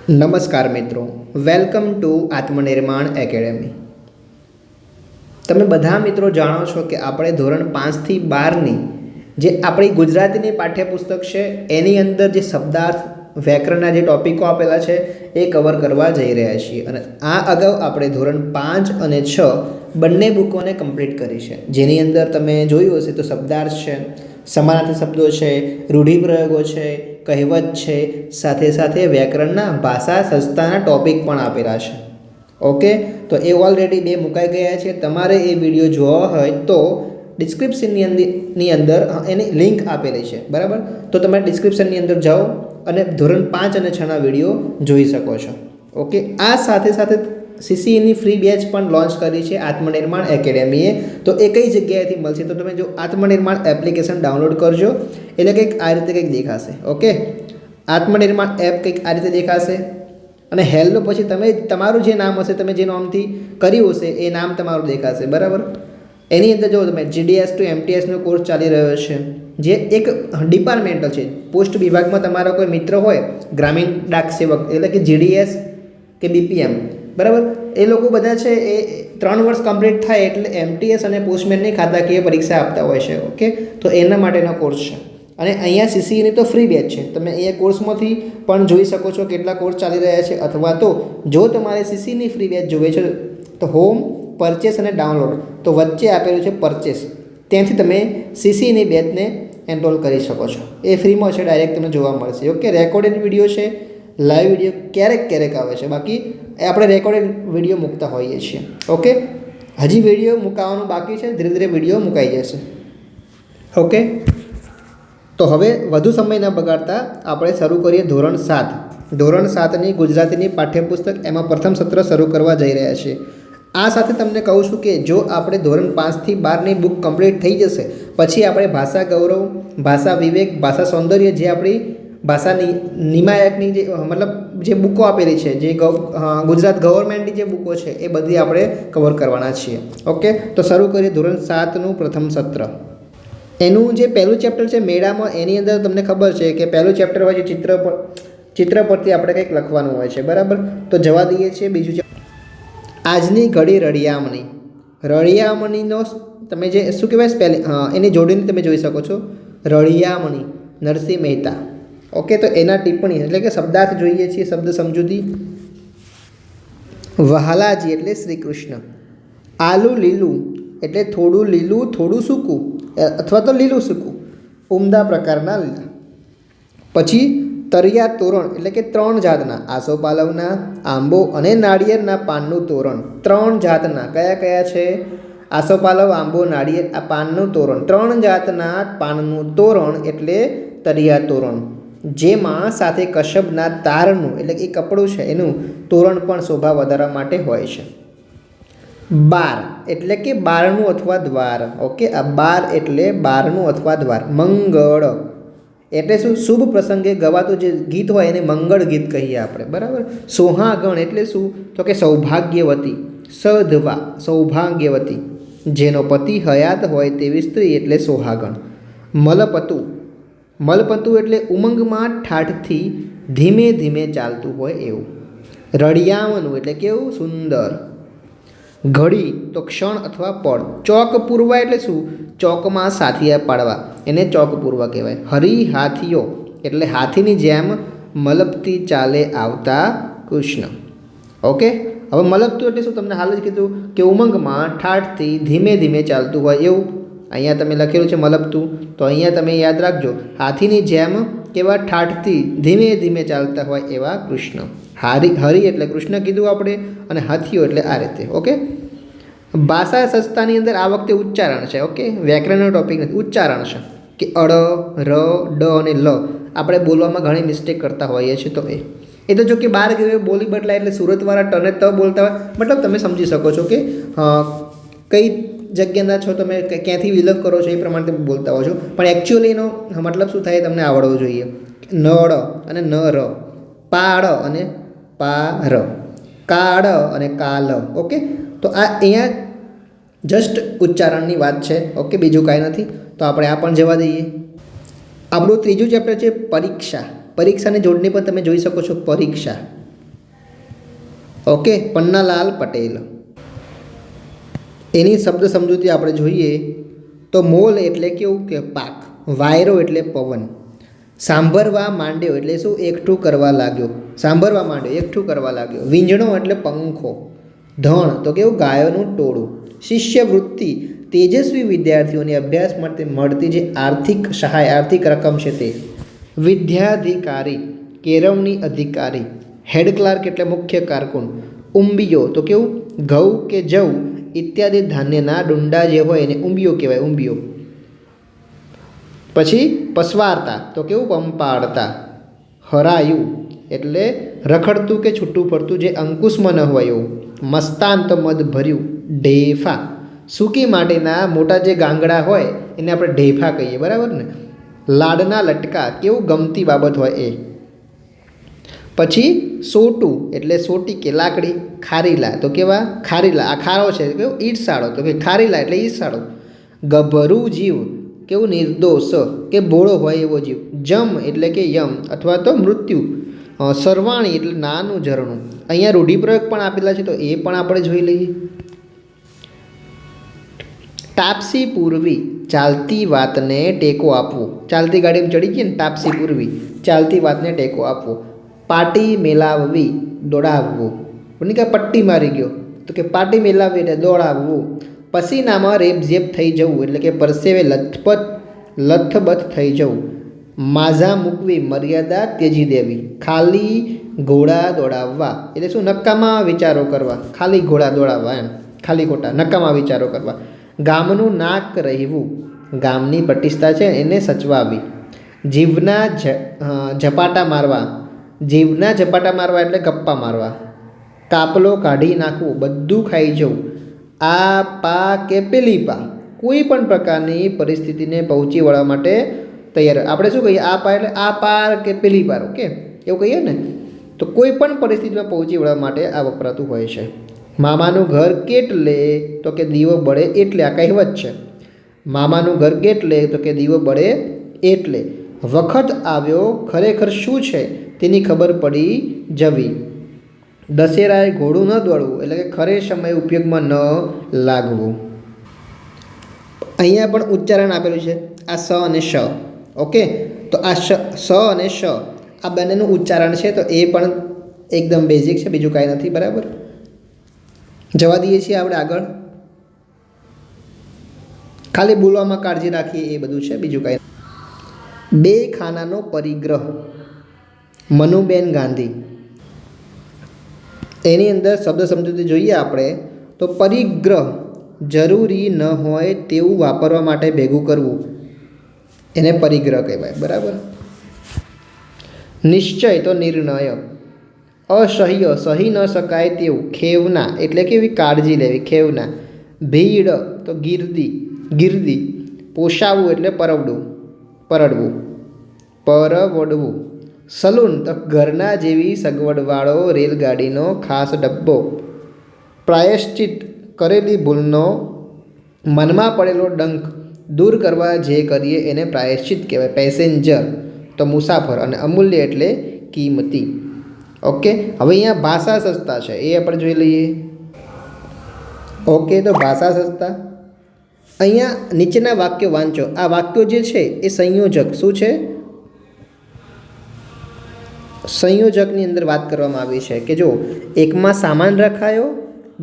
નમસ્કાર મિત્રો, welcome to આત્મનિર્માણ academy. તમે બધા મિત્રો જાણો છો કે આપણે ધોરણ 5 થી 12ની જે આપણી ગુજરાતીની પાઠ્યપુસ્તક છે એની અંદર જે શબ્દાર્થ વ્યાકરણના જે ટોપિકો આપેલા છે એ કવર કરવા જઈ રહ્યા છીએ। અને આ અગાઉ આપણે ધોરણ 5 અને 6 બંને બુકોને કમ્પ્લીટ કરી છે, જેની અંદર તમે જોયું હશે તો શબ્દાર્થ છે, સમાનાર્થી શબ્દો છે, રૂઢિપ્રયોગો છે, કહેવત છે, સાથે સાથે વ્યાકરણના ભાષા સંસ્થાના ટોપિક પણ આપેલા છે। ઓકે, તો એ ઓલરેડી 2 મુકાઈ ગયા છે। તમારે એ વિડીયો જોવા હોય તો ડિસ્ક્રિપ્શનની અંદર એની લિંક આપેલી છે, બરાબર? તો તમે ડિસ્ક્રિપ્શનની અંદર જાઓ અને ધોરણ 5 અને 6ના વિડીયો જોઈ શકો છો। ઓકે, આ સાથે સાથે સીસીઈની ફ્રી બેચ પણ લોન્ચ કરી છે આત્મનિર્માણ એકેડેમીએ। તો એ કઈ જગ્યાએથી મળશે? તો તમે જો આત્મનિર્માણ એપ્લિકેશન ડાઉનલોડ કરજો, એટલે કંઈક આ રીતે કંઈક દેખાશે। ઓકે, આત્મનિર્માણ એપ કંઈક આ રીતે દેખાશે અને હેલ્લો પછી તમે તમારું જે નામ હશે, તમે જે નામથી કર્યું હશે એ નામ તમારું દેખાશે, બરાબર? એની અંદર જો તમે જીડીએસ ટુ એમટીએસનો કોર્સ ચાલી રહ્યો છે, જે એક ડિપાર્ટમેન્ટલ છે। પોસ્ટ વિભાગમાં તમારો કોઈ મિત્ર હોય, ગ્રામીણ ડાક સેવક એટલે કે જીડીએસ કે બીપીએમ, બરાબર? એ લોકો બધા છે એ 3 વર્ષ કમ્પ્લીટ થાય એટલે એમટીએસ અને પોસ્ટમેનની ખાતાકીય પરીક્ષા આપતા હોય છે। ઓકે, તો એના માટેનો કોર્સ છે અને અહીંયા સીસીઈની તો ફ્રી બેચ છે। તમે અહીંયા કોર્સમાંથી પણ જોઈ શકો છો કેટલા કોર્સ ચાલી રહ્યા છે, અથવા તો જો તમારે સીસીઈની ફ્રી બેચ જોઈએ છે તો હોમ, પરચેસ અને ડાઉનલોડ, તો વચ્ચે આપેલું છે પરચેસ, ત્યાંથી તમે સીસીઈની બેચને એનરોલ કરી શકો છો। એ ફ્રીમાં છે, ડાયરેક્ટ તમને જોવા મળશે। ઓકે, રેકોર્ડેડ વિડીયો છે, લાઈવ વિડીયો ક્યારેક આવે છે, બાકી આપણે રેકોર્ડેડ વિડીયો મૂકતા હોઈએ છીએ। ઓકે, હજી વિડીયો મુકાવવાનું બાકી છે, ધીરે ધીરે વિડીયો મુકાઈ જશે। ઓકે, તો હવે વધુ સમય ન બગાડતા આપણે શરૂ કરીએ ધોરણ 7। ધોરણ 7ની ગુજરાતીની પાઠ્યપુસ્તક, એમાં પ્રથમ સત્ર શરૂ કરવા જઈ રહ્યા છીએ। આ સાથે તમને કહું છું કે જો આપણે ધોરણ 5 થી 12ની બુક કમ્પ્લીટ થઈ જશે પછી આપણે ભાષા ગૌરવ, ભાષા વિવેક, ભાષા સૌંદર્ય, જે આપણી ભાષાની નિમાયકની જે મતલબ જે બુકો આપેલી છે, જે ગુજરાત ગવર્મેન્ટની જે બુકો છે એ બધી આપણે કવર કરવાના છીએ। ઓકે, તો શરૂ કરીએ ધોરણ 7નું પ્રથમ સત્ર। એનું જે પહેલું ચેપ્ટર છે મેળામાં, એની અંદર તમને ખબર છે કે પહેલું ચેપ્ટર હોય છે ચિત્ર પરથી આપણે કંઈક લખવાનું હોય છે, બરાબર? તો જવા દઈએ છીએ બીજું ચેપ્ટર, આજની ઘડી રળિયામણી। રળિયામણીનો તમે જે શું કહેવાય સ્પેલિંગ, એની જોડીને તમે જોઈ શકો છો, રળિયામણી, નરસિંહ મહેતા। ઓકે, તો એના ટિપ્પણી એટલે કે શબ્દાર્થ જોઈએ છીએ, શબ્દ સમજૂતી। વહાલાજી એટલે શ્રી કૃષ્ણ। આલું લીલું એટલે થોડું લીલું થોડું સૂકું, અથવા તો લીલું સૂકું, ઉમદા પ્રકારના લીલા। પછી તરિયા તોરણ એટલે કે 3 જાતના, આસોપાલવના, આંબો અને નાળિયેરના પાનનું તોરણ। 3 જાતના કયા કયા છે? આસોપાલવ, આંબો, નાળિયેર, આ પાનનું તોરણ, 3 જાતના પાનનું તોરણ એટલે તરિયા તોરણ, જેમાં સાથે કશબના તારનું એટલે કે કપડું છે એનું તોરણ પણ શોભા વધારવા માટે હોય છે। બાર એટલે કે બારણું અથવા દ્વાર। ઓકે, આ બાર એટલે બારણું અથવા દ્વાર। મંગળ એટલે શું? શુભ પ્રસંગે ગવાતું જે ગીત હોય એને મંગળ ગીત કહીએ આપણે, બરાબર? સોહાગણ એટલે શું? તો કે સૌભાગ્યવતી, સધવા, સૌભાગ્યવતી, જેનો પતિ હયાત હોય તેવી સ્ત્રી એટલે સોહાગણ। મલપતુ, મલપતુ એટલે ઉમંગમાં ઠાઠથી ધીમે ધીમે ચાલતું હોય એવું। રળિયામણું એટલે કેવું? સુંદર। ઘડી તો ક્ષણ અથવા પળ। ચોક પૂરવા એટલે શું? ચોકમાં સાથિયા પાડવા, એને ચોક પૂરવા કહેવાય। હરિ હાથીઓ એટલે હાથીની જેમ મલપતી ચાલે આવતા કૃષ્ણ। ઓકે, હવે મલપતું એટલે શું? તમને હાલ જ કીધું કે ઉમંગમાં ઠાઠથી ધીમે ધીમે ચાલતું હોય એવું। અહીંયા તમે લખેલું છે મલપતું, તો અહીંયા તમે યાદ રાખજો, હાથીની જેમ કેવા ઠાઠથી ધીમે ધીમે ચાલતા હોય એવા કૃષ્ણ। હરિ એટલે કૃષ્ણ કીધું આપણે, અને હાથીઓ એટલે આ રીતે। ઓકે, ભાષા સંસ્થાની અંદર આ વખતે ઉચ્ચારણ છે। ઓકે, વ્યાકરણનો ટોપિક નથી, ઉચ્ચારણ છે કે અડ, ર, ડ અને લ આપણે બોલવામાં ઘણી મિસ્ટેક કરતા હોઈએ છીએ। તો એ તો જો કે 12 ગયો બોલી બદલાય એટલે સુરતવાળા ટને ત બોલતા હોય, મતલબ તમે સમજી શકો છો કે કઈ જગ્યાના છો તમે, ક્યાંથી વિલગ કરો છો એ પ્રમાણે તમે બોલતા હો છો, પણ એકચ્યુઅલી એનો મતલબ શું થાય તમને આવડવો જોઈએ। નળ અને ન ર, પાડ અને પાર, કાળ અને કાલ। ઓકે, તો આ અહીંયા જસ્ટ ઉચ્ચારણની વાત છે। ઓકે, બીજું કાંઈ નથી, તો આપણે આ પણ જવા દઈએ। આપણું ત્રીજું ચેપ્ટર છે પરીક્ષા। પરીક્ષાની જોડણી પણ તમે જોઈ શકો છો, પરીક્ષા। ઓકે, પન્નાલાલ પટેલ. એની શબ્દ સમજૂતી આપણે જોઈએ તો મોલ એટલે કેવું કે પાક, વાયરો એટલે પવન, સાંભળવા માંડ્યો એટલે શું? એકઠું કરવા લાગ્યો, સાંભળવા માંડ્યો એકઠું કરવા લાગ્યો. વીંજણો એટલે પંખો, ધણ તો કેવું? ગાયોનું ટોળું. શિષ્યવૃત્તિ તેજસ્વી વિદ્યાર્થીઓને અભ્યાસ માટે મળતી જે આર્થિક સહાય, આર્થિક રકમ છે તે. વિદ્યાધિકારી કેળવણી અધિકારી. હેડ ક્લાર્ક એટલે મુખ્ય કારકુન. ઉંબિયો તો કેવું? ઘઉં કે જવ ઇત્યાદિ ધાન્યના ડુંડા જે હોય એને ઉંબિયો કહેવાય, ઉંબિયો. પછી પસવારતા તો કેવું? પંપાડતા. હરાયું એટલે રખડતું કે છૂટું ફરતું, જે અંકુશમાં ન હોય એવું. મસ્તાન તો મદ ભર્યું. ઢેફા સૂકી માટીના મોટા જે ગાંગડા હોય એને આપણે ઢેફા કહીએ, બરાબર ને. લાડના લટકા કેવું? ગમતી બાબત હોય એ. પછી સોટું એટલે સોટી કે લાકડી. ખારીલા તો કેવા? ખારીલા, આ ખારો છે કેવું? ઈટસાળો તો કે ખારીલા એટલે ઈટસાળો. ગભરું જીવ કેવું? નિર્દોષ કે ભોળો હોય એવો જીવ. જમ એટલે કે યમ અથવા તો મૃત્યુ. સરવાણી એટલે નાનું ઝરણું. અહીંયા રૂઢિપ્રયોગ પણ આપેલા છે તો એ પણ આપણે જોઈ લઈએ. તાપસી પૂરવી ચાલતી વાતને ટેકો આપવો. ચાલતી ગાડીમાં ચડી ગઈ ને, તાપસી પૂરવી ચાલતી વાતને ટેકો આપવો. પાટી મેલાવવી દોડાવવું. પણ કે પટ્ટી મારી ગયો તો કે પાટી મેલાવવી એટલે દોડાવવું. પસીનામાં રેપઝેપ થઈ જવું એટલે કે પરસેવે લથબથ થઈ જવું. માઝા મૂકવી મર્યાદા ત્યજી દેવી. ખાલી ઘોડા દોડાવવા એટલે શું? નકામા વિચારો કરવા. ખાલી ઘોડા દોડાવવા એમ, ખાલી ખોટા નકામા વિચારો કરવા. ગામનું નાક રહેવું, ગામની પ્રતિષ્ઠા છે એને સચવાવી. જીવના ઝપાટા મારવા, જીવના ઝપાટા મારવા એટલે ગપ્પા મારવા. કાપલો કાઢી નાખવું, બધું ખાઈ જવું. આ પા કે પેલી પા કોઈ પણ પ્રકારની પરિસ્થિતિને પહોંચી વળવા માટે તૈયાર. આપણે શું કહીએ? આ પા એટલે આ પાર કે પેલી પાર, ઓકે એવું કહીએ ને. તો કોઈ પણ પરિસ્થિતિમાં પહોંચી વળવા માટે આ વપરાતું હોય છે. મામાનું ઘર કેટલે તો કે દીવો બળે એટલે, આ કહેવત છે. મામાનું ઘર કેટલે તો કે દીવો બળે એટલે. વખત આવ્યો ખરેખર શું છે તેની ખબર પડી જવી. દશેરાએ ઘોડું ન દોડવું એટલે કે ખરે સમયે ઉપયોગમાં ન લાગવું. અહીંયા પણ ઉચ્ચારણ આપેલું છે, આ સ અને શ, ઓકે. તો આ સ અને શ આ બંનેનું ઉચ્ચારણ છે તો એ પણ એકદમ બેઝિક છે, બીજું કાંઈ નથી, બરાબર. જવા દઈએ છીએ આપણે આગળ. ખાલી બોલવામાં કાળજી રાખીએ એ બધું છે, બીજું કાંઈ. બે ખાનાનો પરિગ્રહ મનુબેન ગાંધી. એની અંદર શબ્દ સમજૂતી જોઈએ આપણે તો પરિગ્રહ જરૂરી ન હોય તેવું વાપરવા માટે ભેગું કરવું એને પરિગ્રહ કહેવાય, બરાબર. નિશ્ચય તો નિર્ણય. અસહ્ય સહી ન શકાય તેવું. ખેવના એટલે કેવી? કાળજી લેવી, ખેવના. ભીડ તો ગીર્દી. પોષાવું એટલે પરવડવું. સલૂન તો ઘરના જેવી સગવડવાળો રેલગાડીનો ખાસ ડબ્બો. પ્રાયશ્ચિત કરેલી ભૂલનો મનમાં પડેલો ડંખ દૂર કરવા જે કરીએ એને પ્રાયશ્ચિત કહેવાય. પેસેન્જર તો મુસાફર અને અમૂલ્ય એટલે કિંમતી. ઓકે, હવે અહીંયા ભાષા સસ્તા છે એ આપણે જોઈ લઈએ. ઓકે, તો ભાષા સસ્તા. અહીંયા નીચેના વાક્યો વાંચો. આ વાક્યો જે છે એ સંયોજક શું છે? સંયોજકની અંદર વાત કરવામાં આવી છે કે જો એકમાં સામાન રખાયો,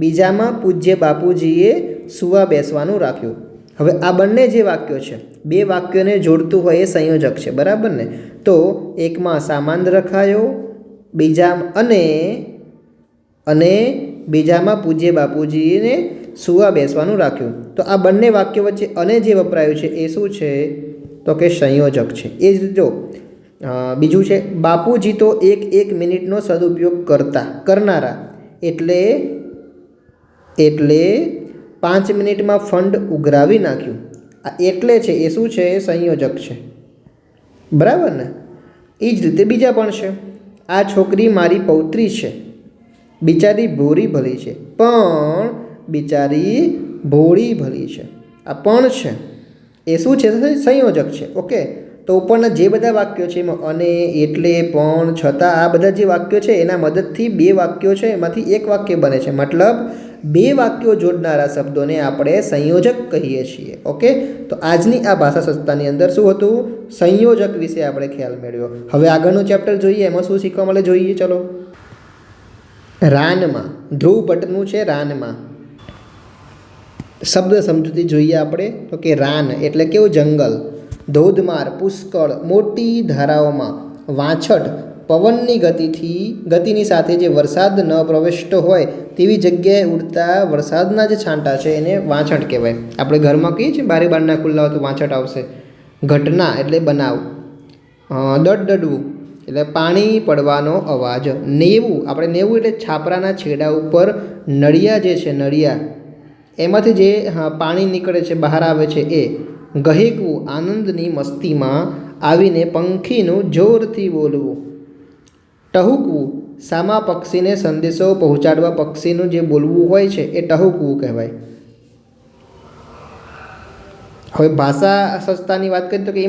બીજામાં પૂજ્ય બાપુજીએ સુવા બેસવાનું રાખ્યું. હવે આ બંને જે વાક્યો છે, બે વાક્યોને જોડતું હોય એ સંયોજક છે, બરાબર ને. તો એકમાં સામાન રખાયો, અને બીજામાં પૂજ્ય બાપુજીને સુવા બેસવાનું રાખ્યું. તો આ બંને વાક્યો વચ્ચે અને જે વપરાયું છે એ શું છે? તો કે સંયોજક છે. એ જ જો બીજું છે, બાપુજી તો એક મિનિટનો સદુપયોગ કરનારા એટલે 5 મિનિટમાં ફંડ ઉઘરાવી નાખ્યું. આ એટલે છે એ શું છે? સંયોજક છે, બરાબર ને. એ જ રીતે બીજા પણ છે. આ છોકરી મારી પૌત્રી છે, બિચારી ભોળી ભલી છે, પણ બિચારી ભોળી ભલી છે. આ પણ છે એ શું છે? સંયોજક છે, ઓકે. તો ઉપરના જે બધા વાક્યો છે એમાં અને, એટલે, પણ, છતાં આ બધા જે વાક્યો છે એના મદદથી બે વાક્યો છે એમાંથી એક વાક્ય બને છે. મતલબ બે વાક્યો જોડનારા શબ્દોને આપણે સંયોજક કહીએ છીએ. ઓકે, તો આજની આ ભાષા સત્તાની અંદર શું હતું? સંયોજક વિશે આપણે ખ્યાલ મેળવ્યો. હવે આગળનું ચેપ્ટર જોઈએ, એમાં શું શીખવા મળે જોઈએ. ચલો, રાનમાં, ધ્રુવ ભટ્ટનું છે રાનમાં. શબ્દ સમજૂતી જોઈએ આપણે. તો કે રાન એટલે કેવું? જંગલ. ધોધમાર, પુષ્કળ, મોટી ધારાઓમાં. વાછટ, પવનની ગતિની સાથે જે વરસાદ ન પ્રવેશતો હોય તેવી જગ્યાએ ઉડતા વરસાદના જે છાંટા છે એને વાછટ કહેવાય. આપણે ઘરમાં કહીએ છીએ બારી બારણા ખુલ્લા હોય તો વાછટ આવશે. ઘટના એટલે બનાવ. દડદડવું એટલે પાણી પડવાનો અવાજ. નેવું, આપણે નેવું એટલે છાપરાના છેડા ઉપર નળિયા જે છે, નળિયા એમાંથી જે પાણી નીકળે છે, બહાર આવે છે એ. ગહેકવું, આનંદની મસ્તીમાં આવીને પંખીનું જોરથી બોલવું. ટહુકવું, સામા પક્ષીને સંદેશો પહોંચાડવા પક્ષીનું જે બોલવું હોય છે એ ટહુકવું કહેવાય. હવે ભાષા સંસ્થાની વાત કરીએ તો કે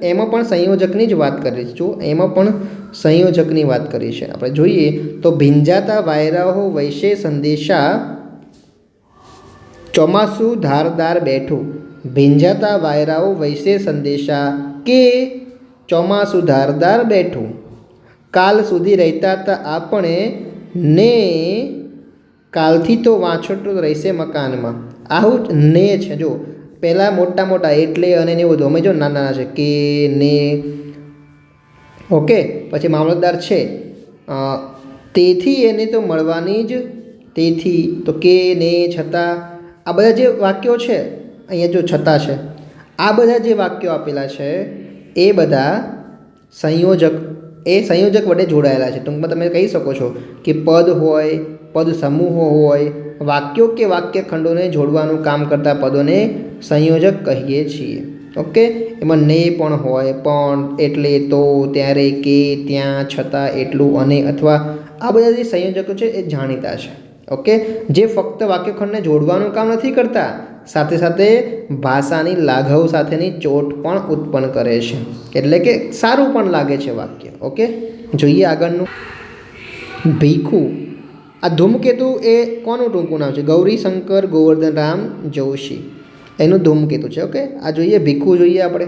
એમાં પણ સંયોજકની જ વાત કરી છું. એમાં પણ સંયોજકની વાત કરી છે આપણે. જોઈએ તો ભીંજાતા વાયરાઓ વૈશે સંદેશા, ચોમાસું ધારદાર બેઠું. ભીંજાતા વાયરાઓ વૈશે સંદેશા કે ચોમાસું ધારદાર બેઠું. કાલ સુધી રહેતા હતા આપણે ને કાલથી તો વાછટ રહેશે મકાનમાં. આવું જ ને છે. જો પહેલાં મોટા મોટા એટલે અને ને બધું, અમે જો નાના નાના છે કે ને. ઓકે, પછી મામલતદાર છે તેથી એને તો મળવાની જ. તેથી તો કે ને છતાં, આ બધા જે વાક્યો છે અહીંયા જો છતાં છે, આ બધા જે વાક્યો આપેલા છે એ બધા સંયોજક વડે જોડાયેલા છે. ટૂંકમાં તમે કહી શકો છો કે પદ હોય, પદ સમૂહો હોય, વાક્યો કે વાક્યખંડોને જોડવાનું કામ કરતા પદોને સંયોજક કહીએ છીએ. ઓકે, એમાં ને પણ હોય, પણ, એટલે, તો, ત્યારે, કે, ત્યાં, છતાં, એટલું, અને, અથવા આ બધા જે સંયોજકો છે એ જાણીતા છે. ઓકે, જે ફક્ત વાક્યખંડને જોડવાનું કામ નથી કરતા, સાથે સાથે ભાષાની લાઘવ સાથેની ચોટ પણ ઉત્પન્ન કરે છે. એટલે કે સારું પણ લાગે છે વાક્ય. ઓકે, જોઈએ આગળનું. ભીખુ, આ ધૂમકેતુ એ કોનું ટૂંકું નામ છે? ગૌરીશંકર ગોવર્ધનરામ જોશી એનું ધૂમકેતુ છે. ઓકે, આ જોઈએ ભીખુ. જોઈએ આપણે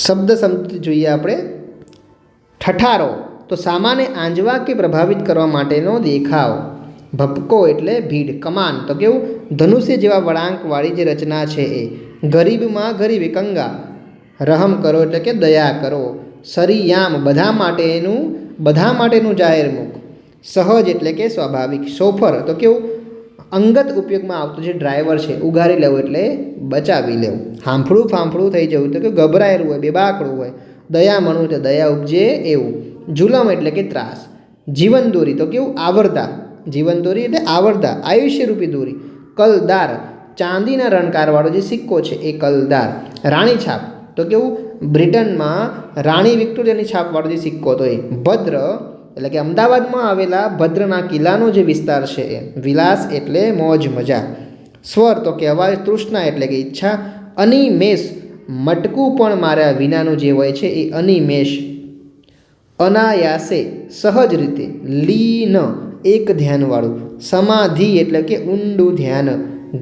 શબ્દ સમજૂતી જોઈએ આપણે. ઠઠારો તો સામાને આંજવા કે પ્રભાવિત કરવા માટેનો દેખાવ. ભપકો એટલે ભીડ. કમાન તો કેવું? ધનુષ્ય જેવા વળાંકવાળી જે રચના છે એ. ગરીબમાં ગરીબ, કંગાળ. રહમ કરો એટલે કે દયા કરો. સરિયામ બધા માટેનું જાહેર મુખ. સહજ એટલે કે સ્વાભાવિક. સોફર તો કેવું? અંગત ઉપયોગમાં આવતું જે ડ્રાઈવર છે. ઉગારી લેવું એટલે બચાવી લેવું. હાંફળું ફાંફળું થઈ જવું તો કે ગભરાયેલું હોય, બેબાકડું હોય. દયામણું એટલે દયા ઉપજે એવું. જુલમ એટલે કે ત્રાસ. જીવન દોરી તો કેવું? આવરદા. જીવન દોરી એટલે આવરદા, આયુષ્યરૂપી દોરી. કલદાર, ચાંદીના રણકારવાળો જે સિક્કો છે એ કલદાર. રાણી છાપ તો કેવું? બ્રિટનમાં રાણી વિક્ટોરિયાની છાપવાળો જે સિક્કો હતો એ. ભદ્ર એટલે કે અમદાવાદમાં આવેલા ભદ્રના કિલ્લાનો જે વિસ્તાર છે એ. વિલાસ એટલે મોજ મજા. સ્વર તો કે અવાજ. તૃષ્ણા એટલે કે ઈચ્છા. અનિમેષ, મટકું પણ માર્યા વિનાનું જે હોય છે એ અનિમેષ. અનાયાસે, સહજ રીતે. લીન, એક ધ્યાનવાળું. સમાધિ એટલે કે ઊંડું ધ્યાન.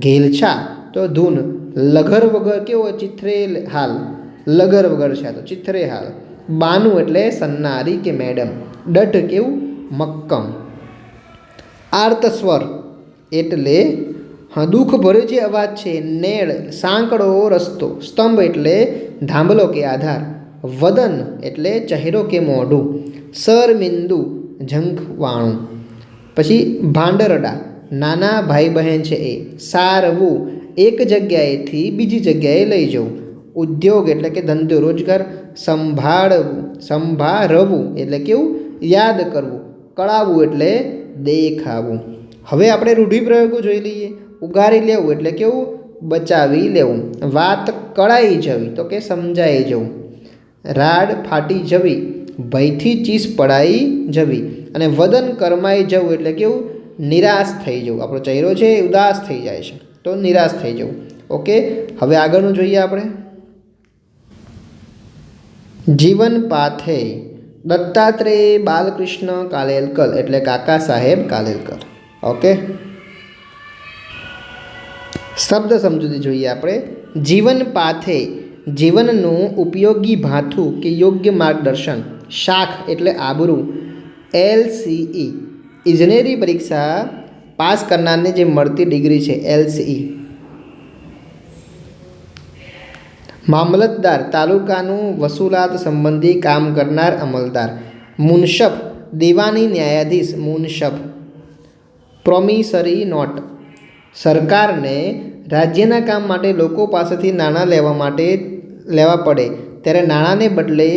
ઘેલછા તો ધૂન. લઘર વગર કેવો? ચિથરે હાલ. લગર વગર છે તો ચિથરે હાલ. બાનું એટલે સન્નારી કે મેડમ. ડઢ કેવું? મક્કમ. આર્તસ્વર એટલે દુઃખ ભર્યો જે અવાજ છે. નેળ, સાંકડો રસ્તો. સ્તંભ એટલે ધાંભલો કે આધાર. વદન એટલે ચહેરો કે મોઢું. શરમિંદુ, ઝંખવાણું. પછી ભાંડરડા, નાના ભાઈ બહેન છે એ. સારવું, એક જગ્યાએથી બીજી જગ્યાએ લઈ જવું. ઉદ્યોગ એટલે કે ધંધો રોજગાર. સંભાળવું એટલે કેવું? યાદ કરવું. કળાવવું એટલે દેખાવું. હવે આપણે રૂઢિપ્રયોગો જોઈ લઈએ. ઉગારી લેવું એટલે કેવું? બચાવી લેવું. વાત કળાઈ જવી તો કે સમજાઈ જવું. રાડ ફાટી જવી, ભયથી ચીસ પડાઈ જવી. અને વદન કરમાઈ જવું એટલે કેવું? નિરાશ થઈ જવું. આપણો ચહેરો છે એ ઉદાસ થઈ જાય છે તો નિરાશ થઈ જવું. ઓકે, હવે આગળનું જોઈએ આપણે. જીવન પાથે દત્તાત્રેય બાલકૃષ્ણ કાલેલકર એટલે કાકા સાહેબ કાલેલકર. ઓકે, શબ્દ સમજૂતી જોઈએ આપણે. જીવન પાથે જીવનનું ઉપયોગી ભાથું કે યોગ્ય માર્ગદર્શન. શાખ એટલે આબરૂ. LCE ઇજનેરી પરીક્ષા પાસ કરનારને જે મળતી ડિગ્રી છે LCE. મામલતદાર તાલુકાનું વસૂલાત સંબંધી કામ કરનાર અમલદાર. મુનશફ દીવાની ન્યાયાધીશ મુનશફ. પ્રોમિસરી નોટ સરકારને રાજ્યના કામ માટે લોકો પાસેથી નાણાં લેવા પડે ત્યારે નાણાંને બદલે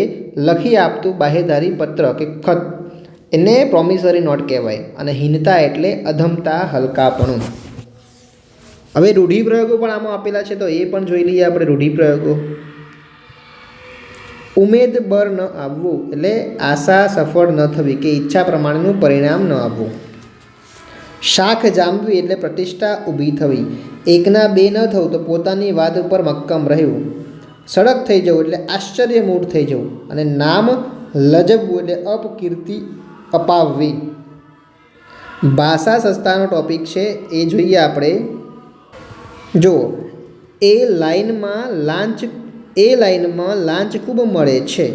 લખી આપતું બાહેધારી પત્ર કે ખત એને પ્રોમિસરી નોટ કહેવાય. અને હીનતા એટલે અધમતા, હલકાપણું. હવે રૂઢિપ્રયોગો પણ આમાં આપેલા છે, તો એ પણ જોઈ લઈએ આપણે. રૂઢિપ્રયોગો. ઉમેદ બર ન આવવું એટલે આશા સફળ ન થવી કે ઈચ્છા પ્રમાણેનું પરિણામ ન આવવું. શાખ જામવી એટલે પ્રતિષ્ઠા ઊભી થવી. એકના બે ન થવું તો પોતાની વાત ઉપર મક્કમ રહેવું. સડક થઈ જવું એટલે આશ્ચર્યમૂળ થઈ જવું. અને નામ લજવવું એટલે અપકીર્તિ અપાવવી. ભાષા સંસ્થાનો ટોપિક છે, એ જોઈએ આપણે. જો એ લાઈનમાં લાંચ ખૂબ મળે છે.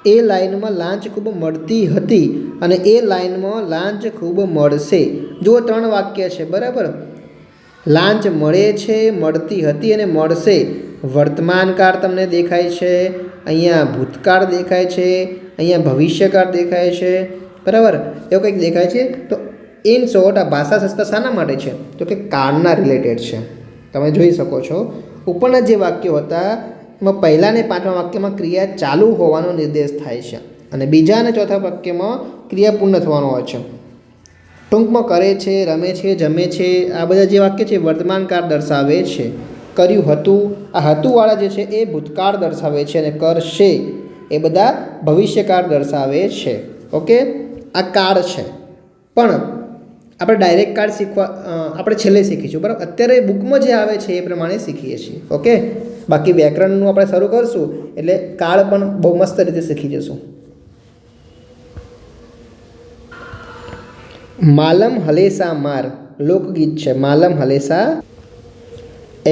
એ લાઈનમાં લાંચ ખૂબ મળતી હતી અને એ લાઈનમાં લાંચ ખૂબ મળશે. જો 3 વાક્ય છે, બરાબર. લાંચ મળે છે, મળતી હતી અને મળશે. વર્તમાનકાળ તમને દેખાય છે, અહીંયા ભૂતકાળ દેખાય છે, અહીંયા ભવિષ્યકાળ દેખાય છે, બરાબર. એવું કંઈક દેખાય છે. તો ઇન શોર્ટ આ ભાષા સંસ્થા શાના માટે છે? તો કે કાળના રિલેટેડ છે. તમે જોઈ શકો છો ઉપરના જે વાક્યો હતા એમાં પહેલા અને 5મા વાક્યમાં ક્રિયા ચાલુ હોવાનો નિર્દેશ થાય છે અને બીજા અને ચોથા વાક્યમાં ક્રિયા પૂર્ણ થવાનો હોય છે. ટૂંકમાં કરે છે, રમે છે, જમે છે, આ બધા જે વાક્ય છે વર્તમાનકાળ દર્શાવે છે. કર્યું હતું, આ હતુંવાળા જે છે એ ભૂતકાળ દર્શાવે છે અને કરશે એ બધા ભવિષ્યકાળ દર્શાવે છે. ઓકે, આ કાળ છે. પણ આપણે ડાયરેક્ટ કાળ આપણે છેલ્લે શીખીશું, બરાબર. અત્યારે બુકમાં જે આવે છે એ પ્રમાણે શીખીએ છીએ. ઓકે, બાકી વ્યાકરણનું આપણે શરૂ કરશું એટલે કાળ પણ બહુ મસ્ત રીતે શીખી જશું. માલમ હલેસા માર લોકગીત છે. માલમ હલેસા,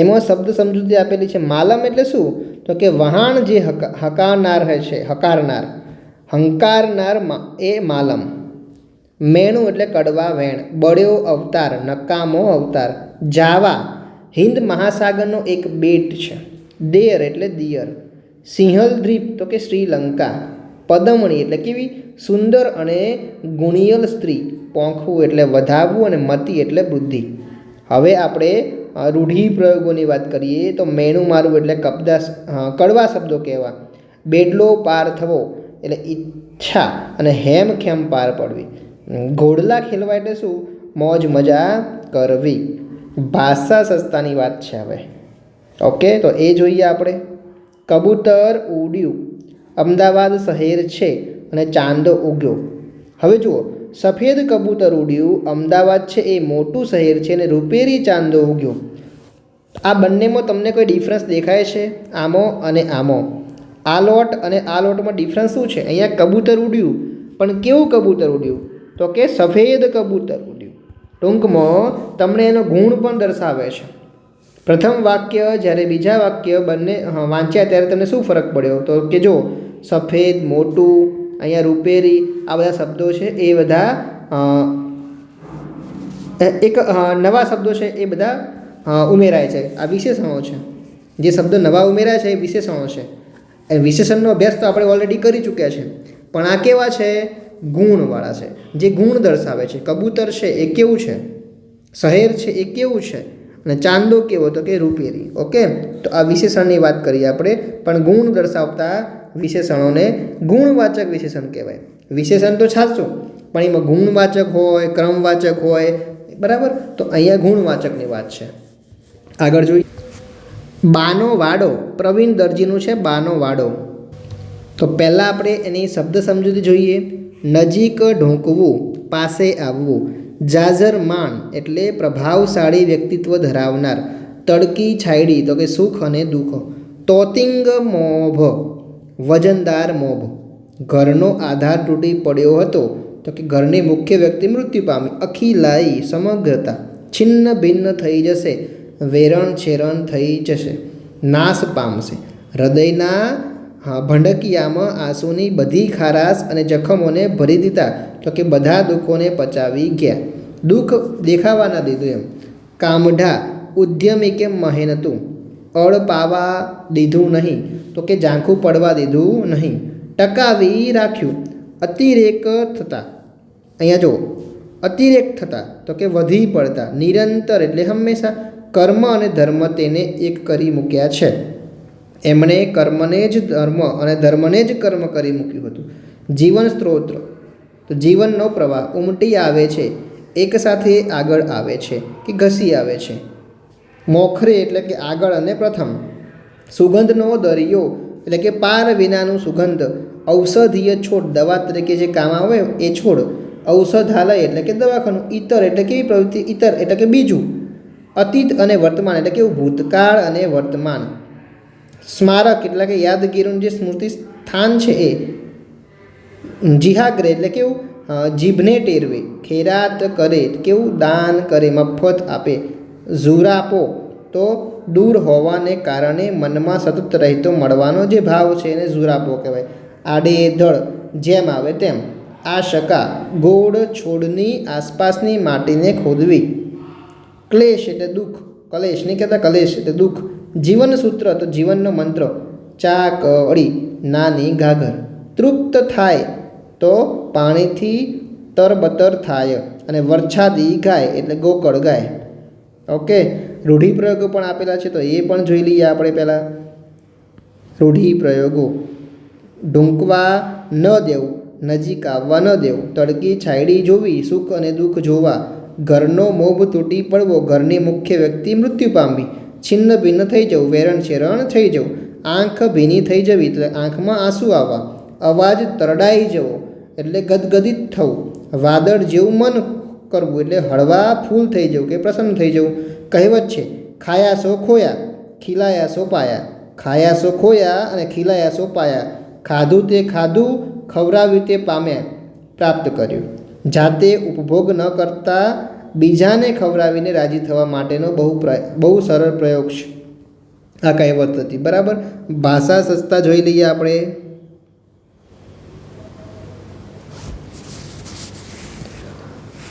એમાં શબ્દ સમજૂતી આપેલી છે. માલમ એટલે શું? તો કે વહાણ જે હકારનાર છે, હંકારનાર એ માલમ. મેણું એટલે કડવા વેણ. બળ્યો અવતાર, નકામો અવતાર. જાવા હિન્દ મહાસાગરનો એક બેટ છે. દેર એટલે દિયર. સિંહલ દ્વીપ તો કે શ્રીલંકા. પદમણી એટલે કેવી? સુંદર અને ગુણિયલ સ્ત્રી. પોંખવું એટલે વધાવવું અને મતિ એટલે બુદ્ધિ. હવે આપણે રૂઢિપ્રયોગોની વાત કરીએ તો મેણું મારવું એટલે કડવા શબ્દો કહેવા. બેડલો પાર થવો એટલે ઈચ્છા અને હેમખેમ પાર પડવી. ઘોડલા ખેલવા એટલે શું? મોજ મજા કરવી. ભાષા સંસ્થાની વાત છે હવે. ઓકે, તો એ જોઈએ આપણે. કબૂતર ઉડ્યું. અમદાવાદ શહેર છે અને ચાંદો ઉગ્યો. હવે જુઓ, સફેદ કબૂતર ઉડ્યું, અમદાવાદ છે એ મોટું શહેર છે અને રૂપેરી ચાંદો ઉગ્યો. આ બંનેમાં તમને કોઈ ડિફરન્સ દેખાય છે? આમો અને આમો. આ લોટ અને આ લોટમાં ડિફરન્સ શું છે? અહીંયા કબૂતર ઉડ્યું, પણ કેવું કબૂતર ઉડ્યું? તો કે સફેદ કબૂતર ઉડ્યું. ટૂંકમાં તમને એનો ગુણ પણ દર્શાવે છે. પ્રથમ વાક્ય જ્યારે બીજા વાક્ય બંને વાંચ્યા ત્યારે તમને શું ફરક પડ્યો? તો કે જો સફેદ, મોટું, અહીંયા રૂપેરી, આ બધા શબ્દો છે એ બધા એક નવા શબ્દો છે એ બધા ઉમેરાય છે. આ વિશેષણો છે. જે શબ્દો નવા ઉમેરાય છે એ વિશેષણો છે. એ વિશેષણનો અભ્યાસ તો આપણે ઓલરેડી કરી ચૂક્યા છે, પણ આ કેવા છે? ગુણવાળા છે, જે ગુણ દર્શાવે છે. કબૂતર છે એ કેવું છે? શહેર છે એ કેવું છે? અને ચાંદો કેવો? તો કે રૂપેરી. ઓકે, તો આ વિશેષણની વાત કરીએ આપણે. પણ ગુણ દર્શાવતા વિશેષણોને ગુણવાચક વિશેષણ કહેવાય. વિશેષણ તો સાચું, પણ એમાં ગુણવાચક હોય, ક્રમવાચક હોય, બરાબર. તો અહીંયા ગુણવાચકની વાત છે. આગળ જોઈએ. બાનો વાડો પ્રવીણ દરજીનું છે. બાનો વાડો. તો પહેલાં આપણે એની શબ્દ સમજૂતી જોઈએ. નજીક ઢોંકવું, પાસે આવવું. જાજરમાન એટલે પ્રભાવશાળી વ્યક્તિત્વ ધરાવનાર. તડકી છાયડી તો કે સુખ અને દુઃખ. તોતિંગ મોભ વજનદાર મોભ. ઘરનો આધાર તૂટી પડ્યો હતો, તો કે ઘરની મુખ્ય વ્યક્તિ મૃત્યુ પામી. અખિલાઈ સમગ્રતા, છિન્ન ભિન્ન થઈ જશે, વેરણ છેરણ થઈ જશે, નાશ પામશે. હૃદયના ભંડકિયામાં આંસુની બધી ખારાશ અને જખમોને ભરી દીધા, તો કે બધા દુઃખોને પચાવી ગયા. દુઃખ દેખાવા ન દીધું એમ. કામઢા ઉદ્યમી કે મહેનતું, અળ પાવા દીધું નહીં, તો કે ઝાંખું પડવા દીધું નહીં. ટકાવી રાખ્યું, અતિરેક થતા. અહીંયા જુઓ, અતિરેક થતા તો કે વધી પડતા. નિરંતર એટલે હંમેશા. કર્મ અને ધર્મ તેને એક કરી મૂક્યા છે. એમણે કર્મને જ ધર્મ અને ધર્મને જ કર્મ કરી મૂક્યું હતું. જીવન સ્ત્રોત તો જીવનનો પ્રવાહ ઉમટી આવે છે, એકસાથે આગળ આવે છે કે ઘસી આવે છે. મોખરે એટલે કે આગળ અને પ્રથમ. સુગંધનો દરિયો એટલે કે પાર વિનાનું સુગંધ. ઔષધીય છોડ, દવા તરીકે જે કામ આવે એ છોડ. ઔષધાલય એટલે કે દવાખાનું. ઇતર એટલે કેવી પ્રવૃત્તિ? ઇતર એટલે કે બીજું. અતીત અને વર્તમાન એટલે કેવું? ભૂતકાળ અને વર્તમાન. સ્મારક એટલે કે યાદગીરીનું જે સ્મૃતિ સ્થાન છે એ. જીહાગ્રે એટલે કેવું? જીભને ટેરવે. ખેરાત કરે કેવું? દાન કરે, મફત આપે. ઝુરાપો તો દૂર હોવાને કારણે મનમાં સતત રહેતો મળવાનો જે ભાવ છે એને ઝુરાપો કહેવાય. આડે ધડ જેમ આવે તેમ. આ શકા ગોળ છોડની આસપાસની માટીને ખોદવી. ક્લેશ એટલે દુઃખ. કલેશ નહીં કહેતા, કલેશ એટલે દુઃખ. જીવન સૂત્ર તો જીવનનો મંત્ર. ચાક અડી નાની ગાગર. તૃપ્ત થાય તો પાણીથી તરબતર થાય. અને વરછાદી ગાય એટલે ગોકળ ગાય. ઓકે, રૂઢિપ્રયોગો પણ આપેલા છે, તો એ પણ જોઈ લઈએ આપણે પહેલાં. રૂઢિપ્રયોગો. ઢૂંકવા ન દેવું, નજીક આવવા ન દેવું. તડકી છાયડી જોવી, સુખ અને દુઃખ જોવા. ઘરનો મોભ તૂટી પડવો, ઘરની મુખ્ય વ્યક્તિ મૃત્યુ પામી. છિન્ન ભિન્ન થઈ જવું, વેરણ છેરણ થઈ જવું. આંખ ભીની થઈ જવી એટલે આંખમાં આંસુ આવવા. અવાજ તરડાઈ જવો એટલે ગદગદિત થવું. વાદળ જેવું મન કરવું એટલે હળવા ફૂલ થઈ જવું કે પ્રસન્ન થઈ જવું. કહેવત છે, ખાયા સો ખોયા, ખીલાયા સો પાયા. ખાયા સો ખોયા અને ખીલાયા સો પાયા. ખાધું તે ખાધું, ખવરાવ્યું તે પામ્યા, પ્રાપ્ત કર્યું. જાતે ઉપભોગ ન કરતા બીજાને ખવડાવીને રાજી થવા માટેનો બહુ સરળ પ્રયોગ છે આ કહેવત હતી. બરાબર. ભાષા સસ્તા જોઈ લઈએ આપણે.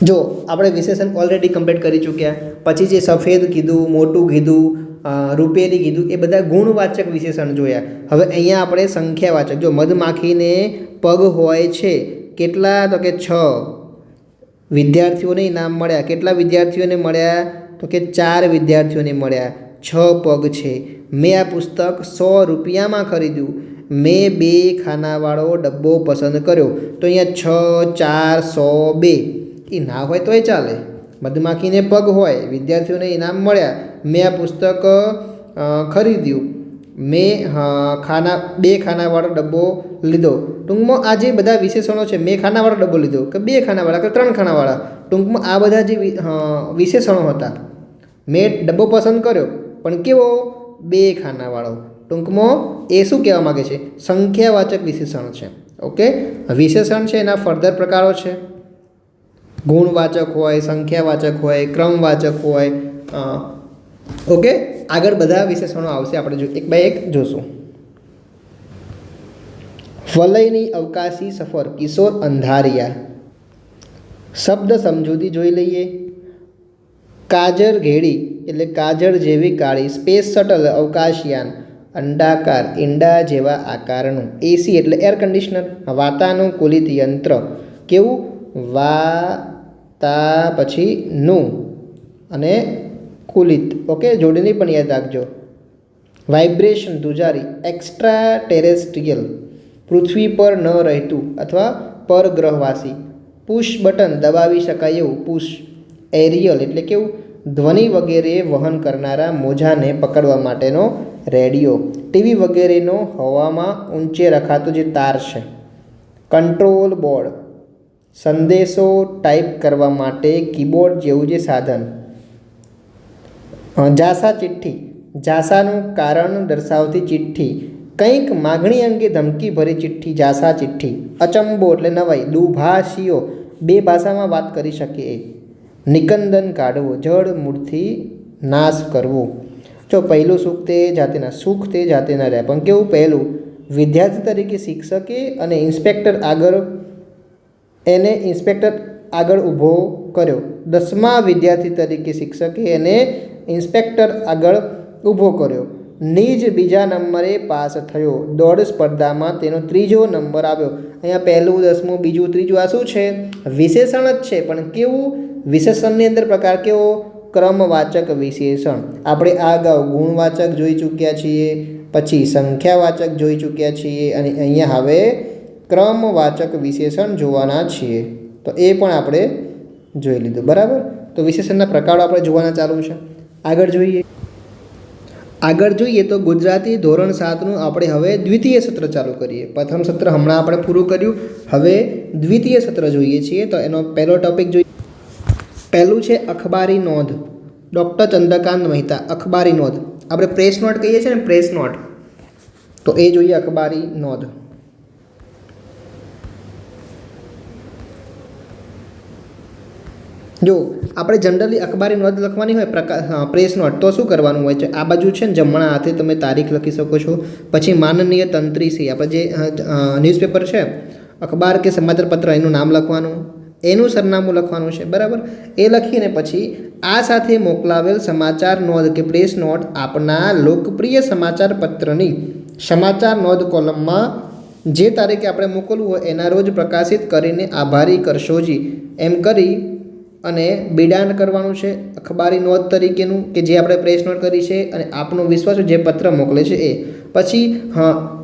જો આપણે વિશેષણ ઓલરેડી કમ્પ્લીટ કરી ચૂક્યા. પછી જે સફેદ કીધું, મોટું કીધું, રૂપેરી કીધું, એ બધા ગુણવાચક વિશેષણ જોયા. હવે અહીંયા આપણે સંખ્યાવાચક. જો મધમાખીને પગ હોય છે કેટલા? તો કે 6 વિદ્યાર્થીઓને ઇનામ મળ્યા. કેટલા વિદ્યાર્થીઓને મળ્યા? તો કે 4 વિદ્યાર્થીઓને મળ્યા. 6 પગ છે. મેં આ પુસ્તક 100 રૂપિયામાં ખરીદ્યું. મેં 2 ખાનાવાળો ડબ્બો પસંદ કર્યો. તો અહીંયા 6, 4, 100, 2 એ ના હોય તોય ચાલે. મધમાખીને પગ હોય, વિદ્યાર્થીઓને ઇનામ મળ્યા. મેં આ પુસ્તક ખરીદ્યું. મેં 2 ખાનાવાળો ડબ્બો લીધો. ટૂંકમાં આ જે બધા વિશેષણો છે, મેં ખાનાવાળો ડબ્બો લીધો કે 2 ખાનાવાળા કે 3 ખાનાવાળા, ટૂંકમાં આ બધા જે વિશેષણો હતા. મેં ડબ્બો પસંદ કર્યો પણ કેવો? 2 ખાનાવાળો. ટૂંકમાં એ શું કહેવા માગે છે? સંખ્યાવાચક વિશેષણ છે. ઓકે, વિશેષણ છે એના ફર્ધર પ્રકારો છે. ગુણવાચક હોય, સંખ્યાવાચક હોય, ક્રમવાચક હોય. ઓકે, આગળ બધા વિશેષણો આવશે, આપણે એક બાય એક જોશું. વલયની અવકાશી સફર કિશોર અંધારિયા. શબ્દ સમજૂતી જોઈ લઈએ. કાજર ઘેડી એટલે કાજળ જેવી કાળી. Space shuttle અવકાશયાન. અંડાકાર ઈંડા જેવા આકારનું. એસી એટલે એર કન્ડિશનર. વાતાનુકૂલિત યંત્ર. કેવું? વાતા પછી નું અને કુલિત. ઓકે, જોડીને પણ યાદ રાખજો. વાઇબ્રેશન ધ્રુજારી. એક્સ્ટ્રા ટેરેસ્ટ્રિયલ પૃથ્વી પર ન રહેતું અથવા પરગ્રહવાસી. પુશ બટન દબાવી શકાય એવું. પુશ. એરિયલ એટલે કેવું? ધ્વનિ વગેરે વહન કરનારા મોજાને પકડવા માટેનો રેડિયો. ટીવી વગેરેનો હવામાં ઊંચે રખાતો જે તાર છે. Control board. સંદેશો ટાઈપ કરવા માટે કીબોર્ડ જેવું જે સાધન. જાસા ચિઠ્ઠી. જાસાનું કારણ દર્શાવતી ચિઠ્ઠી. કંઈક માગણી અંગે ધમકી ભરી ચિઠ્ઠી, જાસા ચિઠ્ઠી. અચંબો એટલે નવાઈ. દુભાષીઓ બે ભાષામાં વાત કરી શકે એ. નિકંદન કાઢવો, જળ મૂળથી નાશ કરવો. જો પહેલું સુખ તે જાતે ના, સુખ તે જાતે ન રહ્યા. પણ કેવું પહેલું, વિદ્યાર્થી તરીકે શિક્ષકે અને ઇન્સ્પેક્ટર આગળ ઊભો કર્યો. 10મા વિદ્યાર્થી તરીકે શિક્ષકે એને ઇન્સ્પેક્ટર આગળ ઊભો કર્યો. નિજ બીજા નંબરે પાસ થયો. દોડ સ્પર્ધામાં તેનો 3જો નંબર આવ્યો. અહીંયા પહેલું, 10મું, બીજું, ત્રીજું આ શું છે? વિશેષણ જ છે. પણ કેવું? વિશેષણની અંદર પ્રકાર કેવો? ક્રમવાચક વિશેષણ. આપણે આ અગાઉ ગુણવાચક જોઈ ચૂક્યા છીએ, પછી સંખ્યાવાચક જોઈ ચૂક્યા છીએ, અને અહીંયા હવે ક્રમવાચક વિશેષણ જોવાના છીએ. તો એ પણ આપણે જોઈ લીધું. બરાબર. તો વિશેષણના પ્રકારો આપણે જોવાના ચાલુ છે. આગળ જોઈએ તો ગુજરાતી ધોરણ 7નું આપણે હવે દ્વિતીય સત્ર ચાલુ કરીએ. પ્રથમ સત્ર હમણાં આપણે પૂરું કર્યું. હવે દ્વિતીય સત્ર જોઈએ છીએ. તો એનો પહેલો ટોપિક જોઈએ. પહેલું છે અખબારી નોંધ. ડૉક્ટર ચંદ્રકાંત મહેતા. અખબારી નોંધ આપણે પ્રેસ નોટ કહીએ છીએ ને, પ્રેસ નોટ. તો એ જોઈએ અખબારી નોંધ. જો આપણે જનરલી અખબારી નોંધ લખવાની હોય, પ્રેસ નોટ, તો શું કરવાનું હોય છે? આ બાજુ છે ને જમણા હાથે તમે તારીખ લખી શકો છો. પછી માનનીય તંત્રીશ્રી, આપણે જે ન્યૂઝપેપર છે, અખબાર કે સમાચાર પત્ર, એનું નામ લખવાનું, એનું સરનામું લખવાનું છે. બરાબર. એ લખીને પછી આ સાથે મોકલાવેલ સમાચાર નોંધ કે પ્રેસ નોટ આપના લોકપ્રિય સમાચાર પત્રની સમાચાર નોંધ કોલમમાં જે તારીખે આપણે મોકલવું હોય એના રોજ પ્રકાશિત કરીને આભારી કરશોજી એમ કરી અને બિડાણ કરવાનું છે અખબારી નોંધ તરીકેનું, કે જે આપણે પ્રેસ નોટ કરી છે અને આપનો વિશ્વાસ જે પત્ર મોકલે છે એ. પછી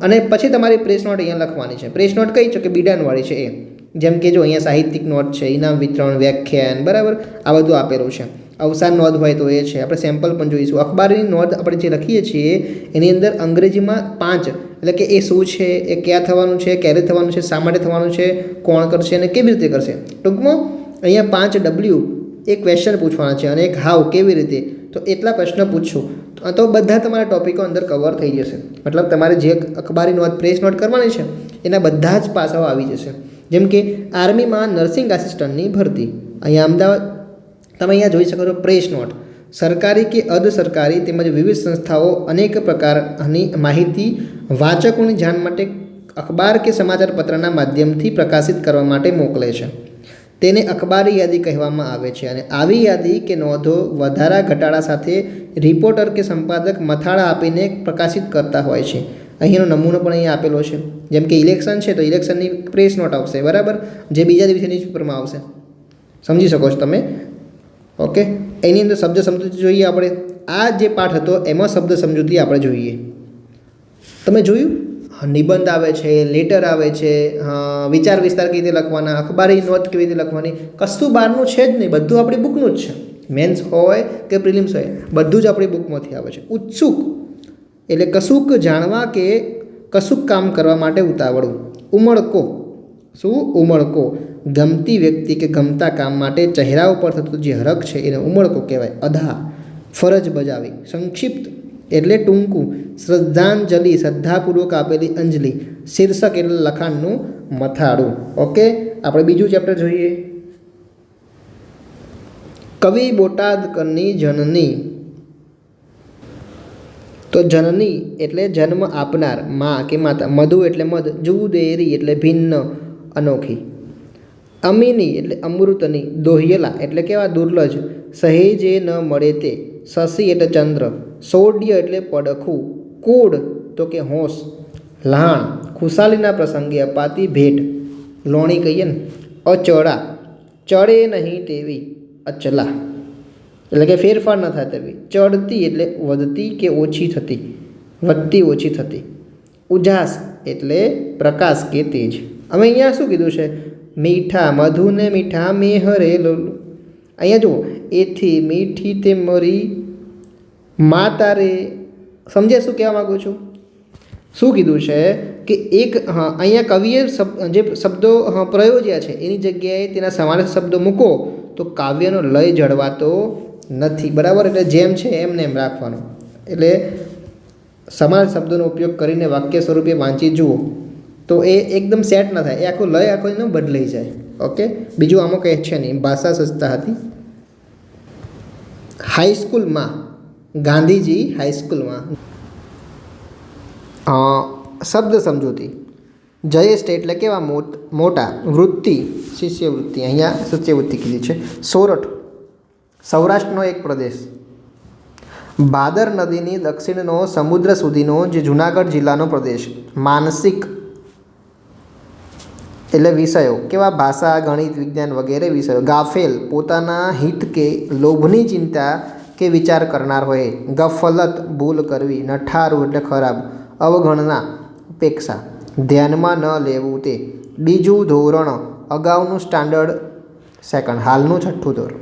અને પછી તમારી પ્રેસ નોટ અહીંયા લખવાની છે. પ્રેસ નોટ કઈ છે? કે બિડાણવાળી છે એ. જેમ કે જો અહીંયા સાહિત્યિક નોટ છે, ઇનામ વિતરણ, વ્યાખ્યાન, બરાબર, આ બધું આપેલું છે. અવસાન નોંધ હોય તો એ છે. આપણે સેમ્પલ પણ જોઈશું. અખબારની નોંધ આપણે જે લખીએ છીએ એની અંદર અંગ્રેજીમાં 5, એટલે કે એ શું છે, એ ક્યાં થવાનું છે, ક્યારે થવાનું છે, શા માટે થવાનું છે, કોણ કરશે અને કેવી રીતે કરશે. ટૂંકમાં અહીંયા 5W એક ક્વેશ્ચન પૂછવાના છે અને એક હાઉ, કેવી રીતે. તો એટલા પ્રશ્ન પૂછશું તો બધા તમારા ટોપિકો અંદર કવર થઈ જશે. મતલબ તમારે જે અખબારી નોંધ, પ્રેસ નોટ કરવાની છે એના બધા જ પાસાઓ આવી જશે. જેમ કે આર્મીમાં નર્સિંગ આસિસ્ટન્ટની ભરતી. અહીંયા અમદાવાદ તમે અહીંયા જોઈ શકો છો પ્રેસ નોટ. સરકારી કે અર્ધ સરકારી તેમજ વિવિધ સંસ્થાઓ અનેક પ્રકારની માહિતી વાચકોની જાણ માટે અખબાર કે સમાચાર પત્રના માધ્યમથી પ્રકાશિત કરવા માટે મોકલે છે. તેને અખબારી યાદી કહેવામાં આવે છે. અને આવી યાદી કે નોંધો વધારા ઘટાડા સાથે રિપોર્ટર કે સંપાદક મથાળા આપીને પ્રકાશિત કરતા હોય છે. અહીંનો નમૂનો પણ અહીંયા આપેલો છે. જેમ કે ઇલેક્શન છે તો ઇલેક્શનની પ્રેસ નોટ આવશે, બરાબર, જે બીજા દિવસે ન્યૂઝપેપરમાં આવશે. સમજી શકો છો તમે. ઓકે. એની અંદર શબ્દ સમજૂતી જોઈએ આપણે. આ જે પાઠ હતો એમાં શબ્દ સમજૂતી આપણે જોઈએ. તમે જોયું, નિબંધ આવે છે, લેટર આવે છે, વિચાર વિસ્તાર કેવી રીતે લખવાના, અખબારી નોંધ કેવી રીતે લખવાની, કશું બહારનું છે જ નહીં. બધું આપણી બુકનું જ છે. મેન્સ હોય કે પ્રિલિમ્સ હોય, બધું જ આપણી બુકમાંથી આવે છે. ઉત્સુક એટલે કશુંક જાણવા કે કશુંક કામ કરવા માટે ઉતાવળું. ઉમળકો, શું? ઉમળકો. ગમતી વ્યક્તિ કે ગમતા કામ માટે ચહેરા ઉપર થતો જે હરખ છે એને ઉમળકો કહેવાય. અધા, ફરજ બજાવી. સંક્ષિપ્ત એટલે ટૂંકું. શ્રદ્ધાંજલિ, શ્રદ્ધાપૂર્વક આપેલી અંજલિ. શીર્ષક એટલે લખાણનું મથાળું. ઓકે. આપણે બીજું ચેપ્ટર જોઈએ. કવિ બોટાદકરની જનની. તો જનની એટલે જન્મ આપનાર, મા કે માતા. મધુ એટલે મધ. જુદેરી એટલે ભિન્ન, અનોખી. અમીની એટલે અમૃતની. દોહ્યલા એટલે કેવા? દુર્લભ. સહેજે ન મળે તે. શશી એટલે ચંદ્ર. સોડ્ય એટલે પડખું. કૂડ તો કે હોંશ. લાણ ખુશાલીના પ્રસંગે અપાતી ભેટ, લોણી કહીએ ને. અચળા, ચડે નહીં તેવી. અચલા એટલે કે ફેરફાર ન થાય તેવી. ચડતી એટલે વધતી કે ઓછી થતી, વધતી ઓછી થતી. ઉજાસ એટલે પ્રકાશ કે તેજ. હવે અહીંયા શું કીધું છે? મીઠા મધુને મીઠા મેહરે લોલું. અહીંયા જુઓ, એથી મીઠી તે મરી મા તારે. સમજે શું કહેવા માગું છું? શું કીધું છે કે એક અહીંયા કવિએ જે શબ્દો પ્રયોજ્યા છે એની જગ્યાએ તેના સમાન શબ્દો મૂકો તો કાવ્યનો લય જળવાતો નથી. બરાબર. એટલે જેમ છે એમને એમ રાખવાનું. એટલે સમાન શબ્દોનો ઉપયોગ કરીને વાક્ય સ્વરૂપે વાંચી જુઓ તો એ એકદમ સેટ ન થાય, એ આખો લય આખો એનો બદલાઈ જાય. ઓકે, બીજું આમાં કંઈ છે નહીં. ભાષા સજ્જતા હતી. હાઈસ્કૂલમાં, ગાંધીજી હાઈસ્કૂલમાં. શબ્દ સમજૂતી. જયેશ એટલે કેવા મોટા. વૃત્તિ, શિષ્યવૃત્તિ, અહીંયા શિષ્યવૃત્તિ કીધી છે. સોરઠ, સૌરાષ્ટ્રનો એક પ્રદેશ. ભાદર નદીની દક્ષિણનો સમુદ્ર સુધીનો જે જુનાગઢ જિલ્લાનો પ્રદેશ. માનસિક એટલે વિષયો કેવા, ભાષા, ગણિત, વિજ્ઞાન વગેરે વિષયો. ગાફેલ, પોતાના હિત કે લોભની ચિંતા કે વિચાર કરનાર હોય. ગફલત, ભૂલ કરવી. નઠારું એટલે ખરાબ. અવગણના, ઉપેક્ષા. ધ્યાનમાં ન લેવું તે. બીજું ધોરણ, અગાઉનું સ્ટાન્ડર્ડ સેકન્ડ, હાલનું છઠ્ઠું ધોરણ.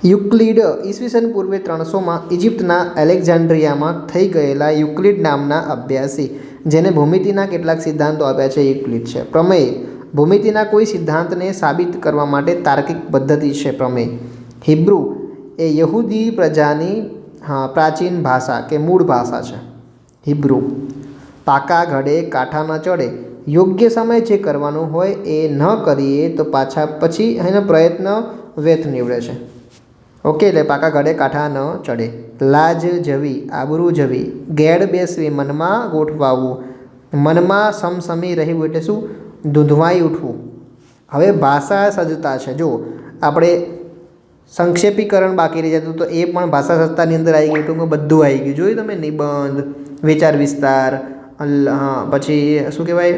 યુક્લિડ, ઈસવીસન પૂર્વે 300માં ઇજિપ્તના એલેક્ઝાન્ડ્રિયામાં થઈ ગયેલા યુક્લિડ નામના અભ્યાસી, જેને ભૂમિતિના કેટલાક સિદ્ધાંતો આપ્યા છે, યુક્લિડ છે. પ્રમેય, ભૂમિતિના કોઈ સિદ્ધાંતને સાબિત કરવા માટે તાર્કિક પદ્ધતિ છે પ્રમેય. હિબ્રુ એ યહૂદી પ્રજાની પ્રાચીન ભાષા કે મૂળ ભાષા છે હિબ્રુ. પાકા ઘડે કાંઠા ન ચડે, યોગ્ય સમય જે કરવાનું હોય એ ન કરીએ તો પછી એનો પ્રયત્ન વ્યર્થ નીવડે છે. ઓકે, એટલે પાકા ઘડે કાંઠા ન ચડે. લાજ જવી, આબરૂ જવી. ગેડ બેસવી, મનમાં ગોઠવાવું. મનમાં સમસમી રહેવું એટલે શું? ધૂંધવાઈ ઉઠવું. હવે ભાષા સજ્જતા છે. જો આપણે સંક્ષેપીકરણ બાકી રહી જતું તો એ પણ ભાષા સજ્જતાની અંદર આવી ગયું. ટૂંકમાં બધું આવી ગયું. જોયું તમે? નિબંધ, વિચાર વિસ્તાર, પછી શું કહેવાય,